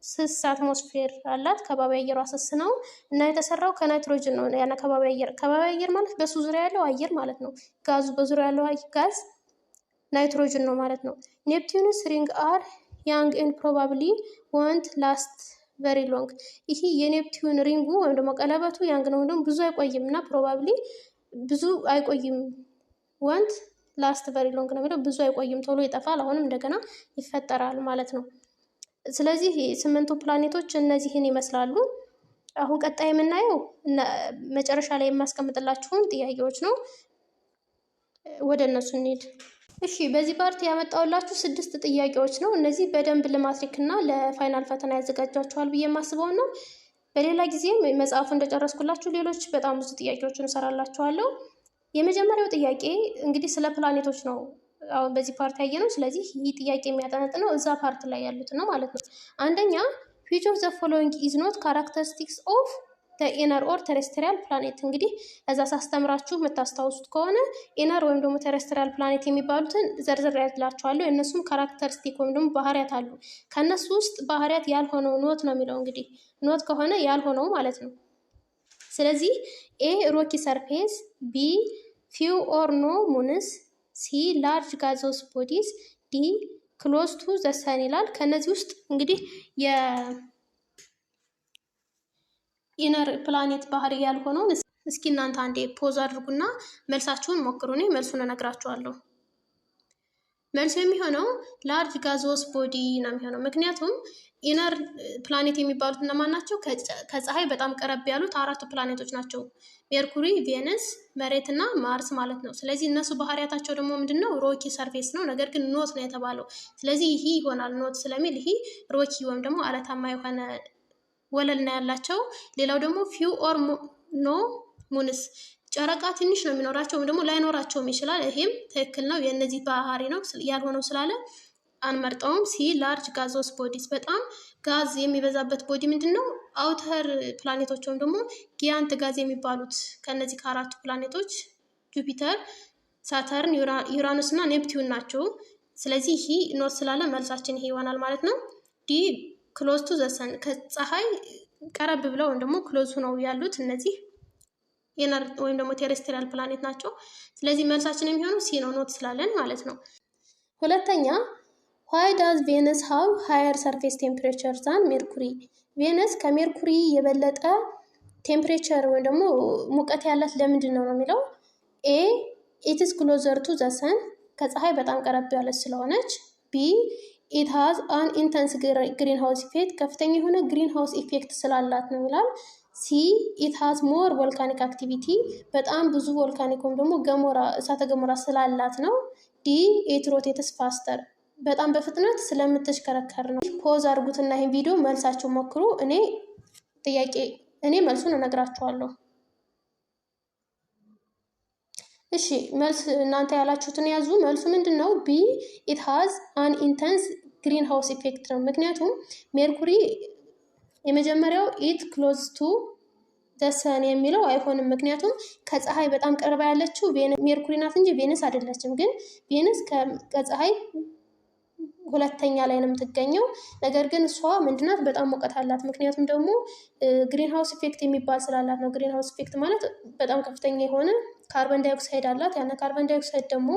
ስስ አትሞስፌር አላት። ከባቢ አየሯ ስስ ነው እና የተሰራው ከናይትሮጅን ነው። ያነ ከባቢ አየር ማለት በሱ ዙሪያ ያለው አየር ማለት ነው። ጋዙ በዙሪያ ያለው ጋዝ ናይትሮጅን ነው ማለት ነው። ኔፕቲዩንስ ሪንግ አር ያንግ ኤንድ ፕሮባብሊ ወንት ላስት ቨሪ ሎንግ። ይሄ የኔፕቲዩን ሪንጉ ወይም ደግሞ ቀለበቱ ያንግ ነው ደግሞ ብዙ አይቆይም እና ፕሮባብሊ ብዙ አይቆይም። ወንት ላስት ቨሪ ሎንግ ነው የሚለው ብዙ አይቆይም፣ ቶሎ ይጠፋል፣ አሁንም እንደገና ይፈጠራል ማለት ነው። ስለዚህ 8ቱ ፕላኔቶች እነዚህን ይመስላሉ። አሁን ቀጣይ የምናየው መጨረሻ ላይ የማስቀምጥላችሁን ጥያቄዎች ነው። ወደ እነሱ እንሂድ። እሺ በዚህ ፓርት ያመጣሁላችሁ 6 ጥያቄዎች ነው። እነዚህ በደንብ ለማትሪክ እና ለፋይናል ፈተና ያዘጋጃችኋል ብዬ የማስበውን ነው። በሌላ ጊዜም መጽሐፉ እንደጨረስኩላችሁ ሌሎች በጣም ብዙ ጥያቄዎችን እሰራላችኋለሁ። የመጀመሪያው ጥያቄ እንግዲህ ስለ ፕላኔቶች ነው አሁን በዚህ ፓርት ያየ ነው። ስለዚህ ይህ ጥያቄ የሚያጠነጥነው እዛ ፓርት ላይ ያሉት ነው ማለት ነው። አንደኛ which of the following is not characteristics of the inner or terrestrial planet። እንግዲህ እዛ ሳስተምራችሁ የምታስታውሱት ከሆነ ኢነር ወይም ደግሞ ተረስትሪያል ፕላኔት የሚባሉትን ዘርዝር ያላችኋለሁ። የእነሱም ካራክተሪስቲክ ወይም ደግሞ ባህሪያት አሉ። ከእነሱ ውስጥ ባህሪያት ያልሆነው ኖት ነው የሚለው። እንግዲህ ኖት ከሆነ ያልሆነው ማለት ነው። ስለዚህ ኤ ሮኪ ሰርፌስ፣ ቢ ፊው ኦር ኖ ሙንስ፣ ሲ ላርጅ ጋዞስ ቦዲስ፣ ዲ ክሎዝ ቱ ዘ ሰን ይላል። ከነዚህ ውስጥ እንግዲህ የኢነር ፕላኔት ባህሪ ያልሆነውን እስኪ እናንተ አንዴ ፖዝ አድርጉና መልሳችሁን ሞክሩ። እኔ መልሱን እነግራችኋለሁ። መልሱ የሚሆነው ላርጅ ጋዞስ ቦዲ ነው የሚሆነው። ምክንያቱም ኢነር ፕላኔት የሚባሉት እነማን ናቸው? ከፀሐይ በጣም ቀረብ ያሉት 4 ፕላኔቶች ናቸው። ሜርኩሪ፣ ቬነስ፣ መሬት እና ማርስ ማለት ነው። ስለዚህ እነሱ ባህሪያታቸው ደግሞ ምንድን ነው? ሮኪ ሰርፌስ ነው። ነገር ግን ኖት ነው የተባለው። ስለዚህ ይህ ይሆናል ኖት ስለሚል ይህ ሮኪ ወይም ደግሞ አለታማ የሆነ ወለል ነው ያላቸው። ሌላው ደግሞ ፊው ኦር ኖ ሙንስ ጨረቃ ትንሽ ነው የሚኖራቸው ወይም ደግሞ ላይኖራቸውም ይችላል። ይሄም ትክክል ነው። የእነዚህ ባህሪ ነው ያልሆነው ስላለ አንመርጠውም። ሲ ላርጅ ጋዞስ ቦዲስ በጣም ጋዝ የሚበዛበት ቦዲ ምንድን ነው? አውተር ፕላኔቶች ወይም ደግሞ ጊያንት ጋዝ የሚባሉት ከነዚህ ከ4ቱ ፕላኔቶች ጁፒተር፣ ሳተርን፣ ዩራኖስ እና ኔፕቲዩን ናቸው። ስለዚህ ይህ ኖት ስላለ መልሳችን ይሄ ይሆናል ማለት ነው። ዲ ክሎዝ ቱ ዘ ሰን ከፀሐይ ቀረብ ብለው ወይም ደግሞ ክሎዝ ሆነው ያሉት እነዚህ ኢነር ወይም ደግሞ ቴሬስትሪያል ፕላኔት ናቸው። ስለዚህ መልሳችን የሚሆነው ሲ ነው ኖት ስላለን ማለት ነው። ሁለተኛ ዋይ ዳዝ ቬነስ ሃቭ ሃየር ሰርፌስ ቴምፕሬቸር ዛን ሜርኩሪ። ቬነስ ከሜርኩሪ የበለጠ ቴምፕሬቸር ወይም ደግሞ ሙቀት ያላት ለምንድን ነው የሚለው። ኤ ኢትስ ክሎዘር ቱ ዘ ሰን ከፀሐይ በጣም ቀረብ ያለች ስለሆነች። ቢ ኢት ሃዝ አን ኢንተንስ ግሪን ሃውስ ኢፌክት ከፍተኛ የሆነ ግሪን ሃውስ ኢፌክት ስላላት ነው ይላል። ሲ ኢት ሃዝ ሞር ቮልካኒክ አክቲቪቲ በጣም ብዙ ቮልካኒክ ወይም ደግሞ ገሞራ እሳተ ገሞራ ስላላት ነው። ዲ ኢት ሮቴትስ ፋስተር በጣም በፍጥነት ስለምትሽከረከር ነው። ፖዝ አድርጉትና ይህን ቪዲዮ መልሳቸው ሞክሩ። እኔ መልሱን እነግራችኋለሁ። እሺ መልስ እናንተ ያላችሁትን ያዙ። መልሱ ምንድን ነው? ቢ ኢት ሃዝ አን ኢንተንስ ግሪን ሃውስ ኢፌክት ነው። ምክንያቱም ሜርኩሪ የመጀመሪያው ኢት ክሎዝ ቱ ዘ ሰን የሚለው አይሆንም። ምክንያቱም ከፀሐይ በጣም ቀርባ ያለችው ሜርኩሪ ናት እንጂ ቬነስ አይደለችም። ግን ቬነስ ከፀሐይ ሁለተኛ ላይ ነው የምትገኘው። ነገር ግን እሷ ምንድናት? በጣም ሙቀት አላት። ምክንያቱም ደግሞ ግሪን ሃውስ ኢፌክት የሚባል ስላላት ነው። ግሪን ሃውስ ኢፌክት ማለት በጣም ከፍተኛ የሆነ ካርበን ዳይኦክሳይድ አላት። ያነ ካርበን ዳይኦክሳይድ ደግሞ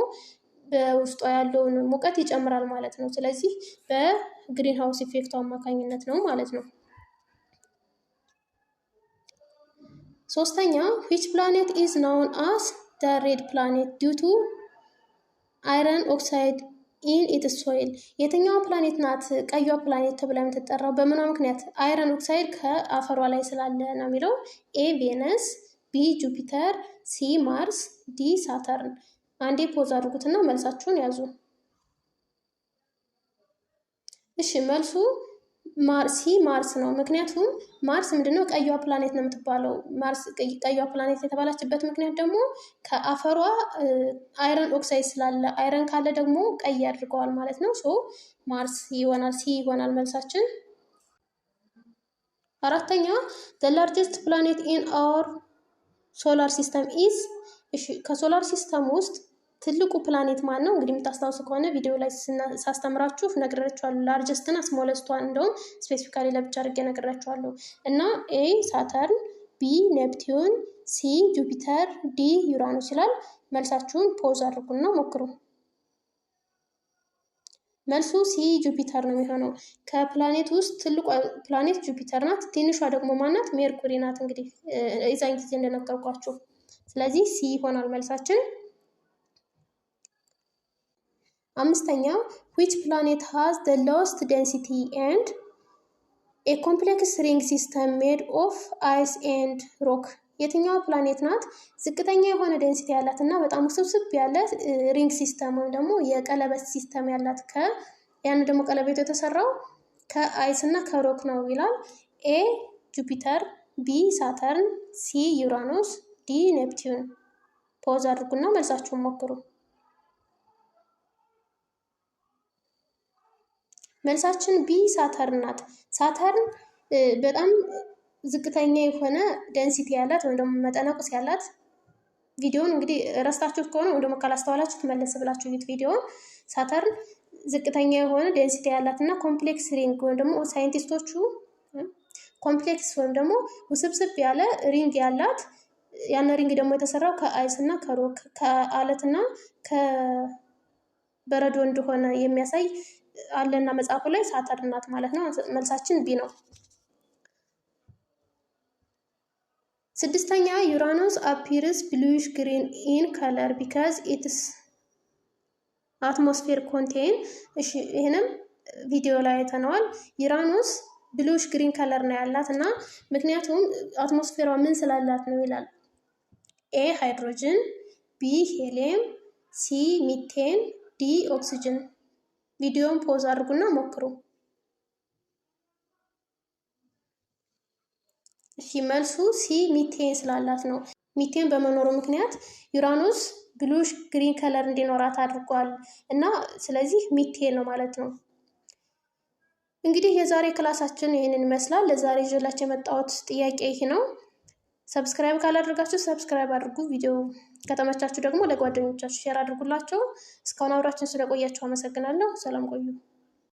በውስጧ ያለውን ሙቀት ይጨምራል ማለት ነው። ስለዚህ በግሪን ሃውስ ኢፌክቱ አማካኝነት ነው ማለት ነው። ሶስተኛ which planet is known as the red planet due to iron oxide in its soil? የትኛዋ ፕላኔት ናት ቀይዋ ፕላኔት ተብላ የምትጠራው? በምኗ ምክንያት? አይረን ኦክሳይድ ከአፈሯ ላይ ስላለ ነው የሚለው። ኤ ቬነስ፣ ቢ ጁፒተር፣ ሲ ማርስ፣ ዲ ሳተርን። አንዴ ፖዝ አድርጉትና መልሳችሁን ያዙ። እሺ መልሱ ሲ ማርስ ነው። ምክንያቱም ማርስ ምንድነው ቀይዋ ፕላኔት ነው የምትባለው። ማርስ ቀይዋ ፕላኔት የተባለችበት ምክንያት ደግሞ ከአፈሯ አይረን ኦክሳይድ ስላለ፣ አይረን ካለ ደግሞ ቀይ ያድርገዋል ማለት ነው። ሶ ማርስ ይሆናል፣ ሲ ይሆናል መልሳችን። አራተኛ the largest planet in our solar system is። እሺ ከሶላር ሲስተም ውስጥ ትልቁ ፕላኔት ማን ነው? እንግዲህ የምታስታውሱ ከሆነ ቪዲዮ ላይ ሳስተምራችሁ ነግሬያችኋለሁ። ላርጀስትና ስሞለስቷን እንደውም ስፔሲፊካሊ ለብቻ አድርጌ ነግሬያችኋለሁ። እና ኤ ሳተርን፣ ቢ ኔፕቲዩን፣ ሲ ጁፒተር፣ ዲ ዩራኖስ ይላል። መልሳችሁን ፖዝ አድርጉና ሞክሩ። መልሱ ሲ ጁፒተር ነው የሚሆነው። ከፕላኔት ውስጥ ትልቋ ፕላኔት ጁፒተር ናት። ትንሿ ደግሞ ማናት? ሜርኩሪ ናት። እንግዲህ የዛን ጊዜ እንደነገርኳችሁ። ስለዚህ ሲ ይሆናል መልሳችን። አምስተኛው which planet has the lowest density and a complex ring system made of ice and rock? የትኛው ፕላኔት ናት ዝቅተኛ የሆነ ዴንሲቲ ያላት እና በጣም ውስብስብ ያለ ሪንግ ሲስተም ወይም ደግሞ የቀለበት ሲስተም ያላት? ያን ደግሞ ቀለበቱ የተሰራው ከአይስ እና ከሮክ ነው ይላል። ኤ ጁፒተር፣ ቢ ሳተርን፣ ሲ ዩራኖስ፣ ዲ ኔፕቲዩን። ፖዝ አድርጉና መልሳችሁን ሞክሩ። መልሳችን ቢ ሳተርን ናት። ሳተርን በጣም ዝቅተኛ የሆነ ዴንሲቲ ያላት ወይም ደግሞ መጠነቁስ ያላት። ቪዲዮውን እንግዲህ ረስታችሁት ከሆነ ወይም ደግሞ ካላስተዋላችሁት መለስ ብላችሁ እዩት ቪዲዮውን። ሳተርን ዝቅተኛ የሆነ ዴንሲቲ ያላት እና ኮምፕሌክስ ሪንግ ወይም ደግሞ ሳይንቲስቶቹ ኮምፕሌክስ ወይም ደግሞ ውስብስብ ያለ ሪንግ ያላት። ያን ሪንግ ደግሞ የተሰራው ከአይስ እና ከሮክ ከአለት እና ከበረዶ እንደሆነ የሚያሳይ አለና መጽሐፉ ላይ ሳተርን ናት ማለት ነው። መልሳችን ቢ ነው። ስድስተኛ ዩራኖስ አፒርስ ብሉዊሽ ግሪን ኢን ከለር ቢካዝ ኢትስ አትሞስፌር ኮንቴን። እሺ ይህንም ቪዲዮ ላይ አይተነዋል። ዩራኖስ ብሉዊሽ ግሪን ከለር ነው ያላት እና ምክንያቱም አትሞስፌሯ ምን ስላላት ነው ይላል። ኤ ሃይድሮጅን፣ ቢ ሄሊየም፣ ሲ ሚቴን፣ ዲ ኦክሲጅን። ቪዲዮን ፖዝ አድርጉና ሞክሩ። እሺ መልሱ ሲ ሚቴን ስላላት ነው። ሚቴን በመኖሩ ምክንያት ዩራኖስ ብሉሽ ግሪን ከለር እንዲኖራት አድርጓል እና ስለዚህ ሚቴን ነው ማለት ነው። እንግዲህ የዛሬ ክላሳችን ይህንን ይመስላል። ለዛሬ ይዤላችሁ የመጣሁት ጥያቄ ይህ ነው። ሰብስክራይብ ካላደረጋችሁ ሰብስክራይብ አድርጉ። ቪዲዮ ከተመቻችሁ ደግሞ ለጓደኞቻችሁ ሼር አድርጉላቸው። እስካሁን አብራችን ስለቆያችሁ አመሰግናለሁ። ሰላም ቆዩ።